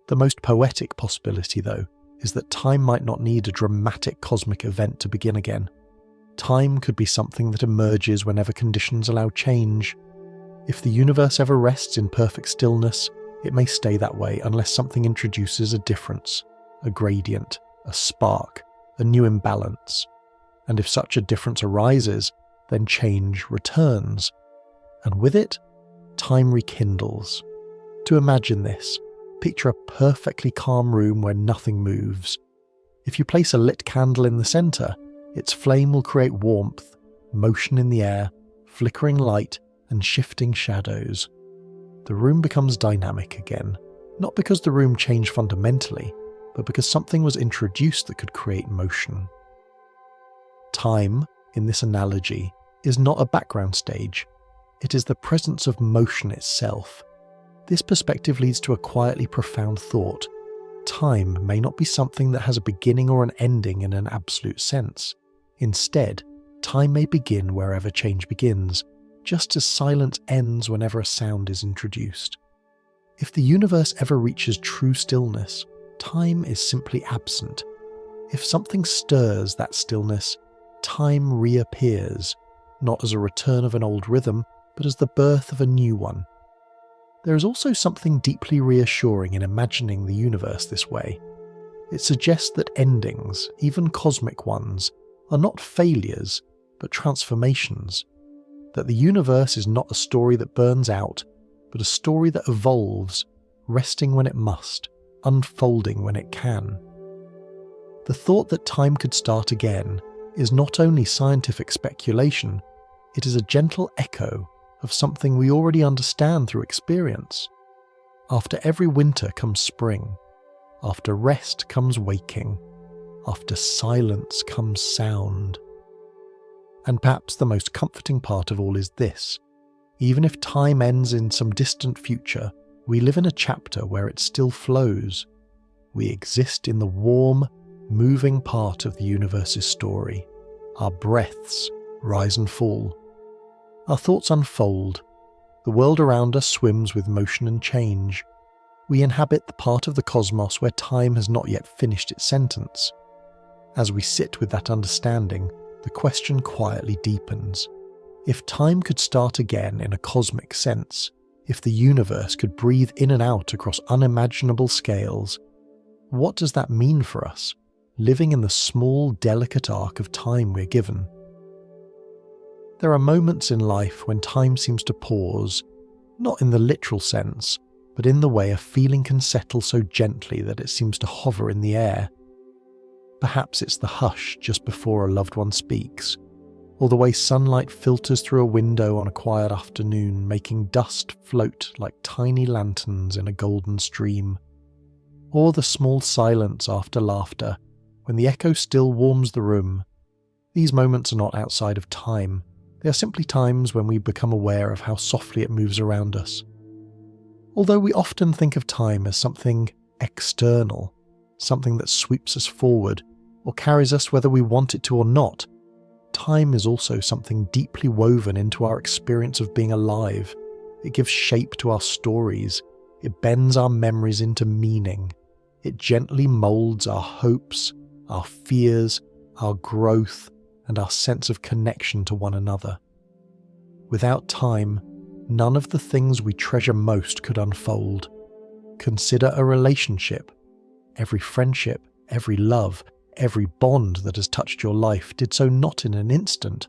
The most poetic possibility, though, is that time might not need a dramatic cosmic event to begin again. Time could be something that emerges whenever conditions allow change. If the universe ever rests in perfect stillness, it may stay that way unless something introduces a difference, a gradient, a spark, a new imbalance. And if such a difference arises, then change returns. And with it, time rekindles. To imagine this, picture a perfectly calm room where nothing moves. If you place a lit candle in the centre, its flame will create warmth, motion in the air, flickering light, and shifting shadows. The room becomes dynamic again, not because the room changed fundamentally, but because something was introduced that could create motion. Time, in this analogy, is not a background stage. It is the presence of motion itself. This perspective leads to a quietly profound thought. Time may not be something that has a beginning or an ending in an absolute sense. Instead, time may begin wherever change begins, just as silence ends whenever a sound is introduced. If the universe ever reaches true stillness, time is simply absent. If something stirs that stillness, time reappears, not as a return of an old rhythm, but as the birth of a new one. There is also something deeply reassuring in imagining the universe this way. It suggests that endings, even cosmic ones, are not failures, but transformations. That the universe is not a story that burns out, but a story that evolves, resting when it must, unfolding when it can. The thought that time could start again is not only scientific speculation, it is a gentle echo of something we already understand through experience. After every winter comes spring. After rest comes waking. After silence comes sound. And perhaps the most comforting part of all is this. Even if time ends in some distant future, we live in a chapter where it still flows. We exist in the warm, moving part of the universe's story. Our breaths rise and fall. Our thoughts unfold. The world around us swims with motion and change. We inhabit the part of the cosmos where time has not yet finished its sentence. As we sit with that understanding, the question quietly deepens. If time could start again in a cosmic sense, if the universe could breathe in and out across unimaginable scales, what does that mean for us, living in the small, delicate arc of time we're given? There are moments in life when time seems to pause, not in the literal sense, but in the way a feeling can settle so gently that it seems to hover in the air. Perhaps it's the hush just before a loved one speaks, or the way sunlight filters through a window on a quiet afternoon, making dust float like tiny lanterns in a golden stream, or the small silence after laughter, when the echo still warms the room. These moments are not outside of time. They are simply times when we become aware of how softly it moves around us. Although we often think of time as something external, something that sweeps us forward, or carries us whether we want it to or not, time is also something deeply woven into our experience of being alive. It gives shape to our stories. It bends our memories into meaning. It gently molds our hopes, our fears, our growth, and our sense of connection to one another. Without time, none of the things we treasure most could unfold. Consider a relationship. Every friendship, every love, every bond that has touched your life did so not in an instant,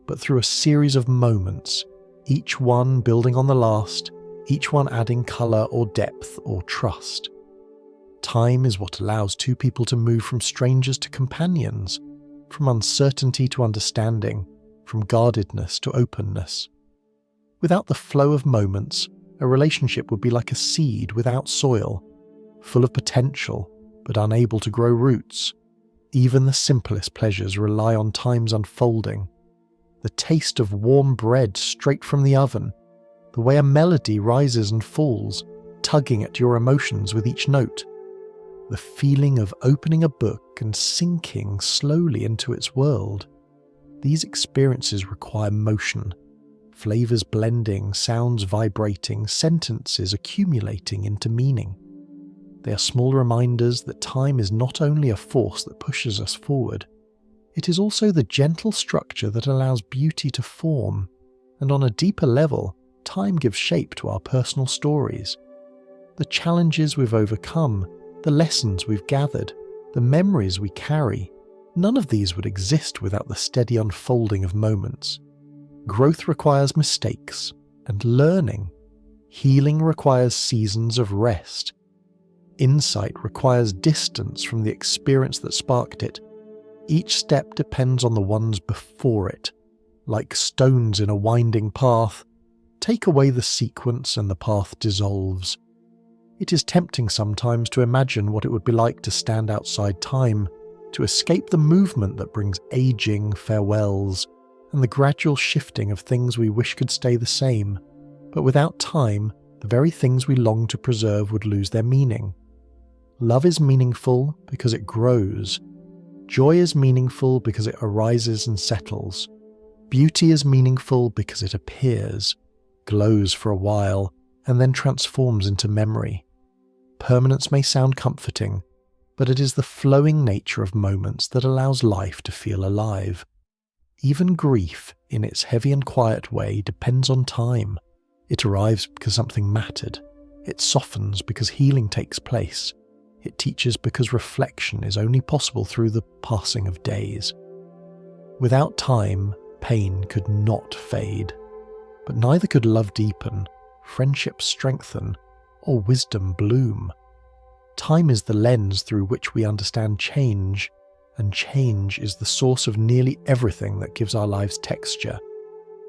but through a series of moments, each one building on the last, each one adding colour or depth or trust. Time is what allows two people to move from strangers to companions, from uncertainty to understanding, from guardedness to openness. Without the flow of moments, a relationship would be like a seed without soil, full of potential but unable to grow roots. Even the simplest pleasures rely on time's unfolding. The taste of warm bread straight from the oven, the way a melody rises and falls, tugging at your emotions with each note, the feeling of opening a book and sinking slowly into its world. These experiences require motion, flavours blending, sounds vibrating, sentences accumulating into meaning. They are small reminders that time is not only a force that pushes us forward, it is also the gentle structure that allows beauty to form, and on a deeper level, time gives shape to our personal stories. The challenges we've overcome, the lessons we've gathered, the memories we carry, none of these would exist without the steady unfolding of moments. Growth requires mistakes and learning. Healing requires seasons of rest. Insight requires distance from the experience that sparked it. Each step depends on the ones before it. Like stones in a winding path, take away the sequence and the path dissolves. It is tempting sometimes to imagine what it would be like to stand outside time, to escape the movement that brings aging, farewells, and the gradual shifting of things we wish could stay the same. But without time, the very things we long to preserve would lose their meaning. Love is meaningful because it grows. Joy is meaningful because it arises and settles. Beauty is meaningful because it appears, glows for a while, and then transforms into memory. Permanence may sound comforting, but it is the flowing nature of moments that allows life to feel alive. Even grief, in its heavy and quiet way, depends on time. It arrives because something mattered. It softens because healing takes place. It teaches because reflection is only possible through the passing of days. Without time, pain could not fade. But neither could love deepen, friendship strengthen, or wisdom bloom. Time is the lens through which we understand change, and change is the source of nearly everything that gives our lives texture.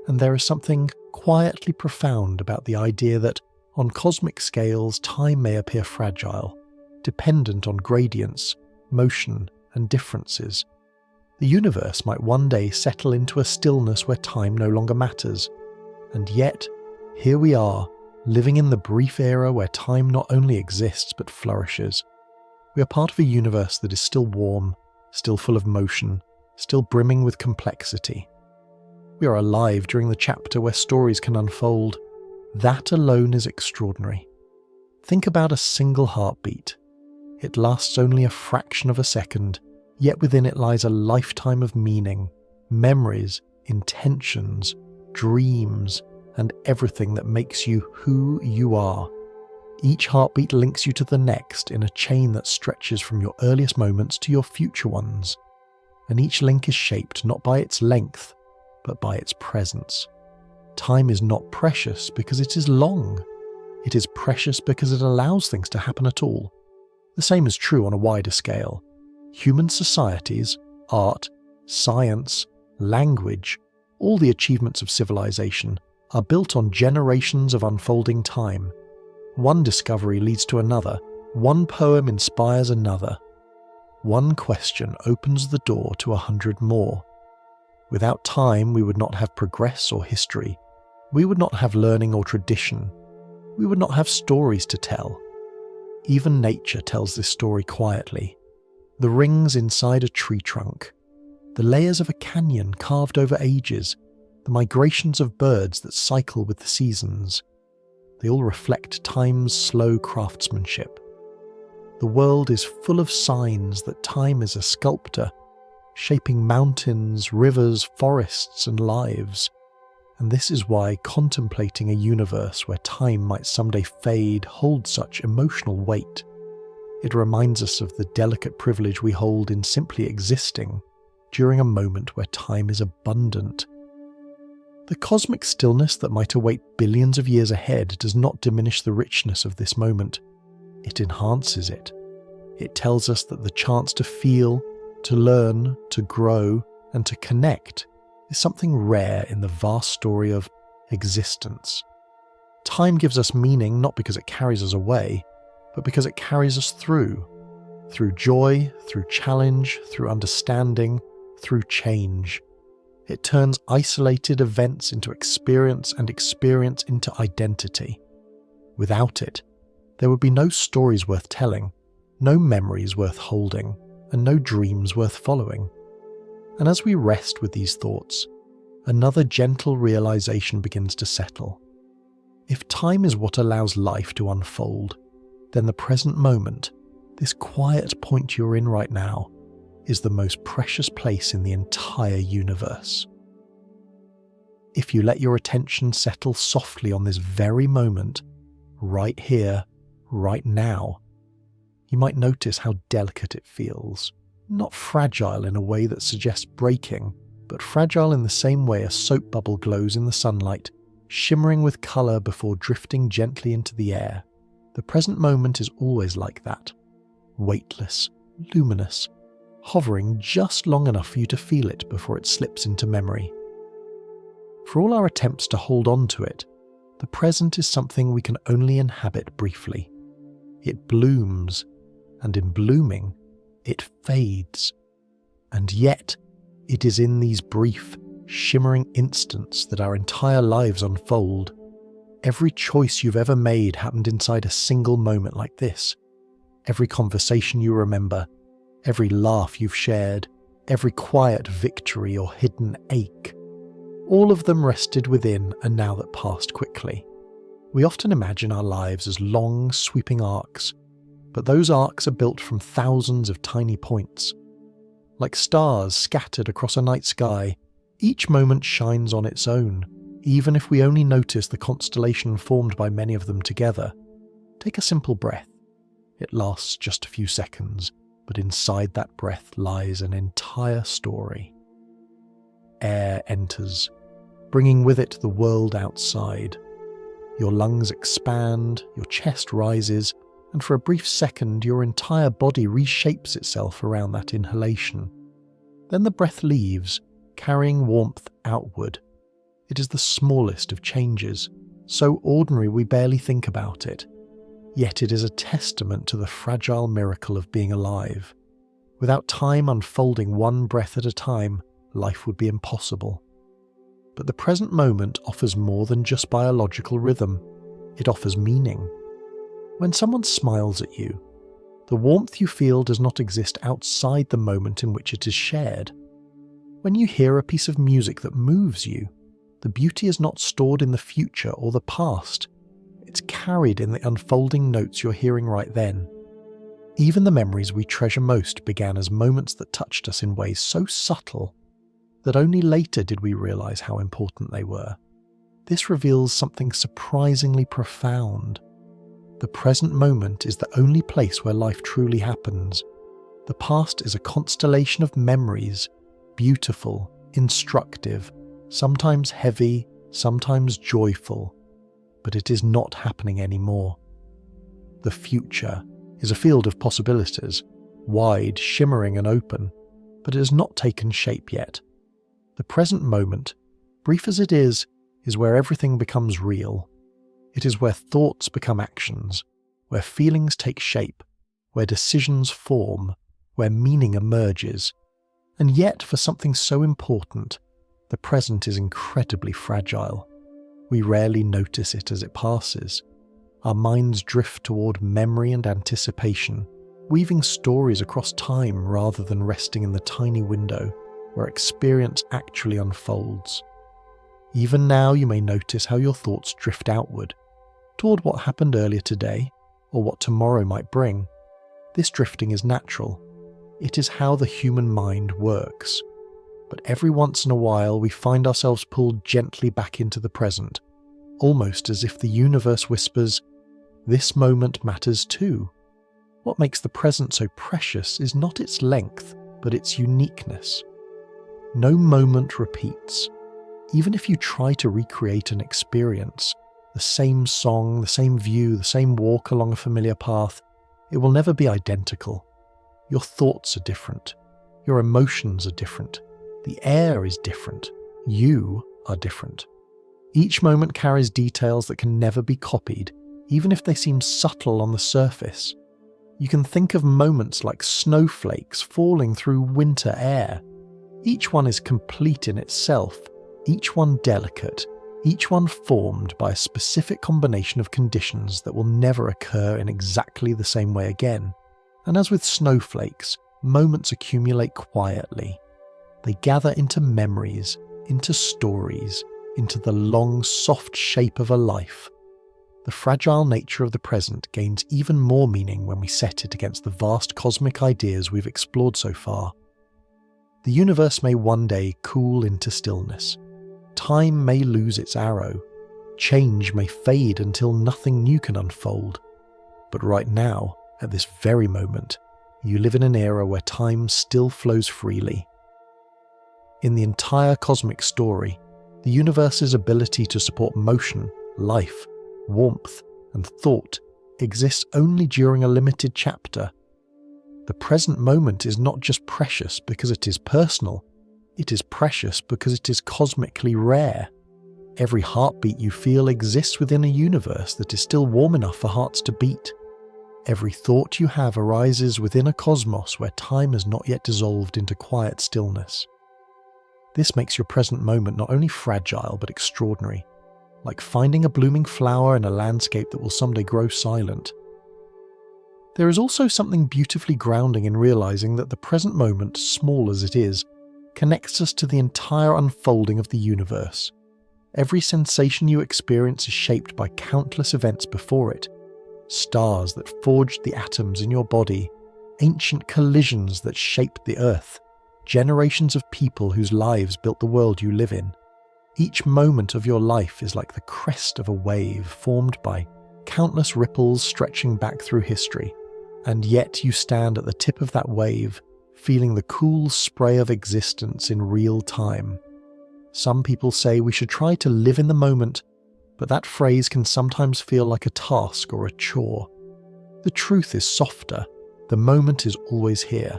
And there is something quietly profound about the idea that, on cosmic scales, time may appear fragile, dependent on gradients, motion, and differences. The universe might one day settle into a stillness where time no longer matters. And yet, here we are, living in the brief era where time not only exists but flourishes. We are part of a universe that is still warm, still full of motion, still brimming with complexity. We are alive during the chapter where stories can unfold. That alone is extraordinary. Think about a single heartbeat. It lasts only a fraction of a second, yet within it lies a lifetime of meaning, memories, intentions, dreams, and everything that makes you who you are. Each heartbeat links you to the next in a chain that stretches from your earliest moments to your future ones. And each link is shaped not by its length, but by its presence. Time is not precious because it is long. It is precious because it allows things to happen at all. The same is true on a wider scale. Human societies, art, science, language, all the achievements of civilization are built on generations of unfolding time. One discovery leads to another, one poem inspires another. One question opens the door to 100 more. Without time, we would not have progress or history. We would not have learning or tradition. We would not have stories to tell. Even nature tells this story quietly. The rings inside a tree trunk, the layers of a canyon carved over ages, the migrations of birds that cycle with the seasons. They all reflect time's slow craftsmanship. The world is full of signs that time is a sculptor, shaping mountains, rivers, forests, and lives. And this is why contemplating a universe where time might someday fade holds such emotional weight. It reminds us of the delicate privilege we hold in simply existing during a moment where time is abundant. The cosmic stillness that might await billions of years ahead does not diminish the richness of this moment. It enhances it. It tells us that the chance to feel, to learn, to grow, and to connect is something rare in the vast story of existence. Time gives us meaning not because it carries us away, but because it carries us through joy, through challenge, through understanding, through change. It turns isolated events into experience and experience into identity. Without it, there would be no stories worth telling, no memories worth holding, and no dreams worth following. And as we rest with these thoughts, another gentle realization begins to settle. If time is what allows life to unfold, then the present moment, this quiet point you're in right now, is the most precious place in the entire universe. If you let your attention settle softly on this very moment, right here, right now, you might notice how delicate it feels. Not fragile in a way that suggests breaking, but fragile in the same way a soap bubble glows in the sunlight, shimmering with colour before drifting gently into the air. The present moment is always like that. Weightless, luminous, hovering just long enough for you to feel it before it slips into memory. For all our attempts to hold on to it, the present is something we can only inhabit briefly. It blooms, and in blooming, it fades. And yet, it is in these brief, shimmering instants that our entire lives unfold. Every choice you've ever made happened inside a single moment like this. Every conversation you remember, every laugh you've shared, every quiet victory or hidden ache, all of them rested within a now that passed quickly. We often imagine our lives as long, sweeping arcs, but those arcs are built from thousands of tiny points. Like stars scattered across a night sky, each moment shines on its own, even if we only notice the constellation formed by many of them together. Take a simple breath. It lasts just a few seconds, but inside that breath lies an entire story. Air enters, bringing with it the world outside. Your lungs expand, your chest rises, and for a brief second your entire body reshapes itself around that inhalation. Then the breath leaves, carrying warmth outward. It is the smallest of changes, so ordinary we barely think about it. Yet it is a testament to the fragile miracle of being alive. Without time unfolding one breath at a time, life would be impossible. But the present moment offers more than just biological rhythm. It offers meaning. When someone smiles at you, the warmth you feel does not exist outside the moment in which it is shared. When you hear a piece of music that moves you, the beauty is not stored in the future or the past. It's carried in the unfolding notes you're hearing right then. Even the memories we treasure most began as moments that touched us in ways so subtle that only later did we realize how important they were. This reveals something surprisingly profound. The present moment is the only place where life truly happens. The past is a constellation of memories, beautiful, instructive, sometimes heavy, sometimes joyful, but it is not happening anymore. The future is a field of possibilities, wide, shimmering and open, but it has not taken shape yet. The present moment, brief as it is where everything becomes real. It is where thoughts become actions, where feelings take shape, where decisions form, where meaning emerges. And yet, for something so important, the present is incredibly fragile. We rarely notice it as it passes. Our minds drift toward memory and anticipation, weaving stories across time rather than resting in the tiny window where experience actually unfolds. Even now you may notice how your thoughts drift outward, toward what happened earlier today, or what tomorrow might bring. This drifting is natural. It is how the human mind works. But every once in a while we find ourselves pulled gently back into the present, almost as if the universe whispers, "This moment matters too." What makes the present so precious is not its length, but its uniqueness. No moment repeats. even if you try to recreate an experience, the same song, the same view, the same walk along a familiar path, it will never be identical. Your thoughts are different. Your emotions are different. The air is different. You are different. Each moment carries details that can never be copied, even if they seem subtle on the surface. You can think of moments like snowflakes falling through winter air. Each one is complete in itself, each one delicate, each one formed by a specific combination of conditions that will never occur in exactly the same way again. And as with snowflakes, moments accumulate quietly. They gather into memories, into stories, into the long, soft shape of a life. The fragile nature of the present gains even more meaning when we set it against the vast cosmic ideas we've explored so far. The universe may one day cool into stillness. Time may lose its arrow. Change may fade until nothing new can unfold. But right now, at this very moment, you live in an era where time still flows freely. In the entire cosmic story, the universe's ability to support motion, life, warmth, and thought exists only during a limited chapter. The present moment is not just precious because it is personal, it is precious because it is cosmically rare. Every heartbeat you feel exists within a universe that is still warm enough for hearts to beat. Every thought you have arises within a cosmos where time has not yet dissolved into quiet stillness. This makes your present moment not only fragile but extraordinary, like finding a blooming flower in a landscape that will someday grow silent. There is also something beautifully grounding in realizing that the present moment, small as it is, connects us to the entire unfolding of the universe. Every sensation you experience is shaped by countless events before it. Stars that forged the atoms in your body, ancient collisions that shaped the earth, generations of people whose lives built the world you live in. Each moment of your life is like the crest of a wave formed by countless ripples stretching back through history, and yet you stand at the tip of that wave, feeling the cool spray of existence in real time. Some people say we should try to live in the moment, but that phrase can sometimes feel like a task or a chore. The truth is softer. The moment is always here.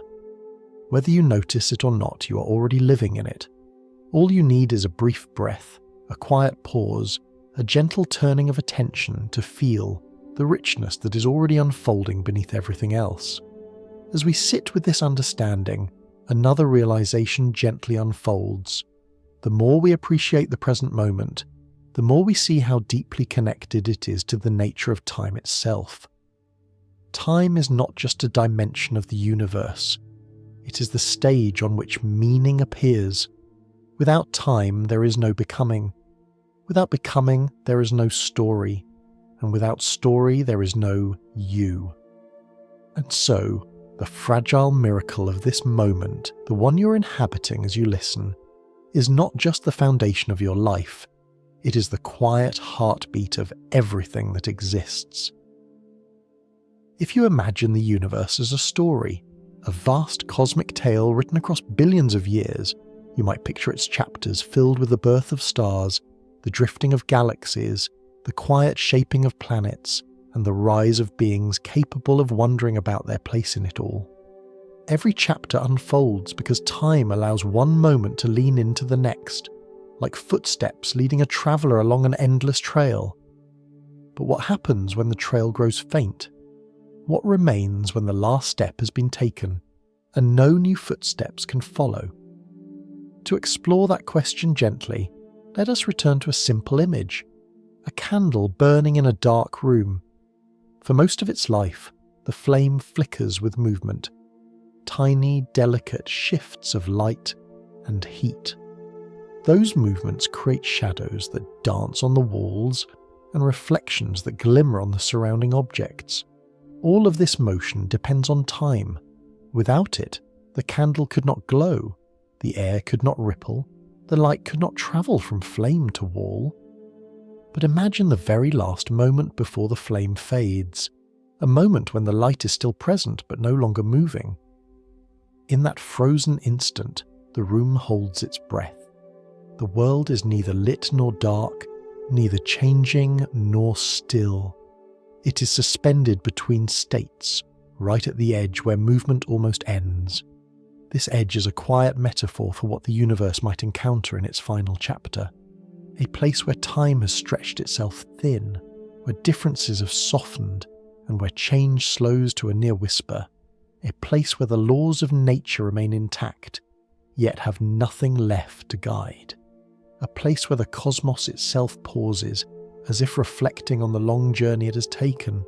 Whether you notice it or not, you are already living in it. All you need is a brief breath, a quiet pause, a gentle turning of attention to feel the richness that is already unfolding beneath everything else. As we sit with this understanding, another realization gently unfolds. The more we appreciate the present moment, the more we see how deeply connected it is to the nature of time itself. Time is not just a dimension of the universe. It is the stage on which meaning appears. Without time, there is no becoming. Without becoming, there is no story. And without story, there is no you. And so, the fragile miracle of this moment, the one you're inhabiting as you listen, is not just the foundation of your life. It is the quiet heartbeat of everything that exists. If you imagine the universe as a story, a vast cosmic tale written across billions of years, you might picture its chapters filled with the birth of stars, the drifting of galaxies, the quiet shaping of planets, and the rise of beings capable of wondering about their place in it all. Every chapter unfolds because time allows one moment to lean into the next, like footsteps leading a traveller along an endless trail. But what happens when the trail grows faint? What remains when the last step has been taken, and no new footsteps can follow? To explore that question gently, let us return to a simple image: a candle burning in a dark room. For most of its life, the flame flickers with movement, tiny, delicate shifts of light and heat. Those movements create shadows that dance on the walls and reflections that glimmer on the surrounding objects. All of this motion depends on time. Without it, the candle could not glow, the air could not ripple, the light could not travel from flame to wall. But imagine the very last moment before the flame fades, a moment when the light is still present but no longer moving. In that frozen instant, the room holds its breath. The world is neither lit nor dark, neither changing nor still. It is suspended between states, right at the edge where movement almost ends. This edge is a quiet metaphor for what the universe might encounter in its final chapter. A place where time has stretched itself thin, where differences have softened, and where change slows to a near whisper. A place where the laws of nature remain intact, yet have nothing left to guide. A place where the cosmos itself pauses, as if reflecting on the long journey it has taken.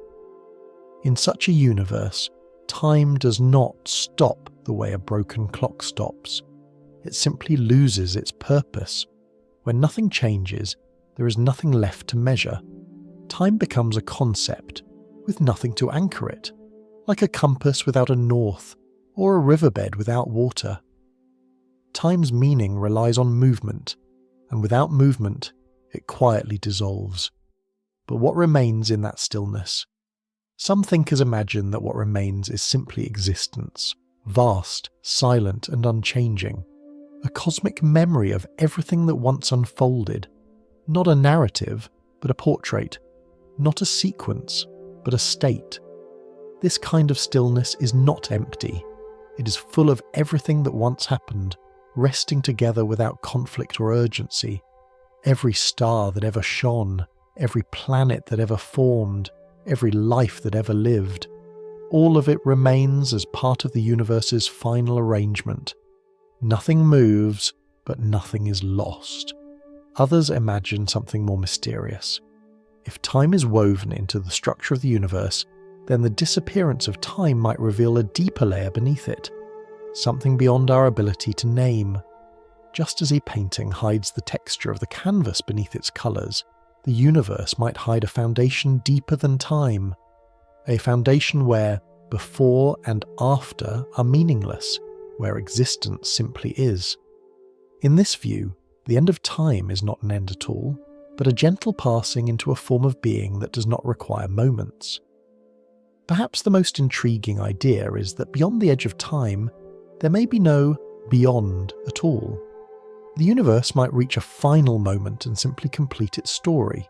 In such a universe, time does not stop the way a broken clock stops. It simply loses its purpose. When nothing changes, there is nothing left to measure. Time becomes a concept, with nothing to anchor it, like a compass without a north, or a riverbed without water. Time's meaning relies on movement, and without movement, it quietly dissolves. But what remains in that stillness? Some thinkers imagine that what remains is simply existence, vast, silent, and unchanging. A cosmic memory of everything that once unfolded. Not a narrative, but a portrait. Not a sequence, but a state. This kind of stillness is not empty. It is full of everything that once happened, resting together without conflict or urgency. Every star that ever shone, every planet that ever formed, every life that ever lived. All of it remains as part of the universe's final arrangement. Nothing moves, but nothing is lost. Others imagine something more mysterious. If time is woven into the structure of the universe, then the disappearance of time might reveal a deeper layer beneath it, something beyond our ability to name. Just as a painting hides the texture of the canvas beneath its colours, the universe might hide a foundation deeper than time, a foundation where before and after are meaningless, where existence simply is. In this view, the end of time is not an end at all, but a gentle passing into a form of being that does not require moments. Perhaps the most intriguing idea is that beyond the edge of time, there may be no beyond at all. The universe might reach a final moment and simply complete its story,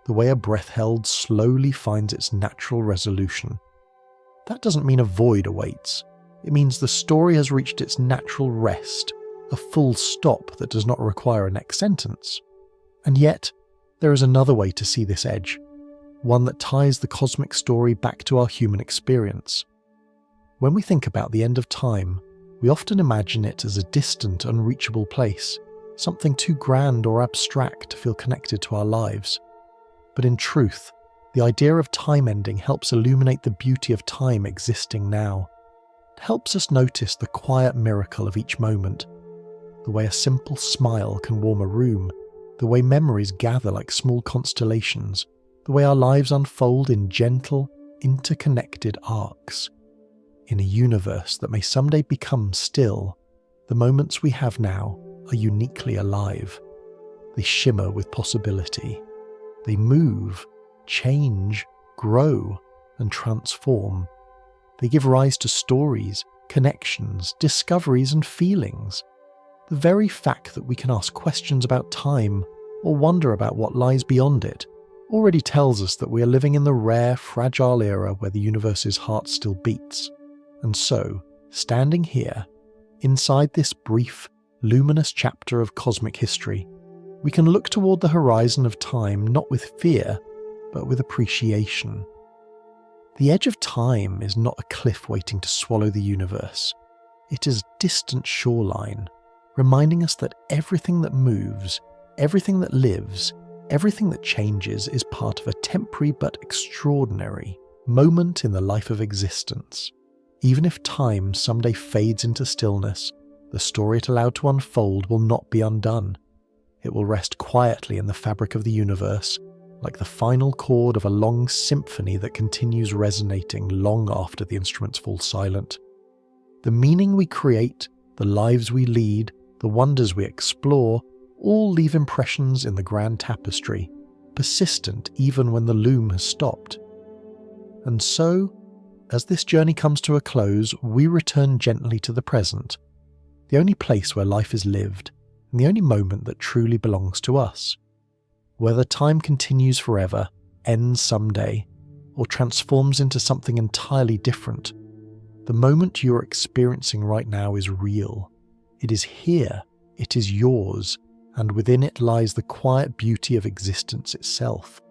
the way a breath held slowly finds its natural resolution. That doesn't mean a void awaits. It means the story has reached its natural rest, a full stop that does not require a next sentence. And yet, there is another way to see this edge, one that ties the cosmic story back to our human experience. When we think about the end of time, we often imagine it as a distant, unreachable place, something too grand or abstract to feel connected to our lives. But in truth, the idea of time ending helps illuminate the beauty of time existing now. It helps us notice the quiet miracle of each moment, the way a simple smile can warm a room, the way memories gather like small constellations, the way our lives unfold in gentle, interconnected arcs. In a universe that may someday become still, the moments we have now are uniquely alive. They shimmer with possibility. They move, change, grow, and transform. They give rise to stories, connections, discoveries, and feelings. The very fact that we can ask questions about time or wonder about what lies beyond it already tells us that we are living in the rare, fragile era where the universe's heart still beats. And so, standing here, inside this brief, luminous chapter of cosmic history, we can look toward the horizon of time not with fear, but with appreciation. The edge of time is not a cliff waiting to swallow the universe. It is a distant shoreline, reminding us that everything that moves, everything that lives, everything that changes is part of a temporary but extraordinary moment in the life of existence. Even if time someday fades into stillness, the story it allowed to unfold will not be undone. It will rest quietly in the fabric of the universe, like the final chord of a long symphony that continues resonating long after the instruments fall silent. The meaning we create, the lives we lead, the wonders we explore, all leave impressions in the grand tapestry, persistent even when the loom has stopped. And so, as this journey comes to a close, we return gently to the present, the only place where life is lived, and the only moment that truly belongs to us. Whether time continues forever, ends someday, or transforms into something entirely different, the moment you're experiencing right now is real. It is here, it is yours, and within it lies the quiet beauty of existence itself.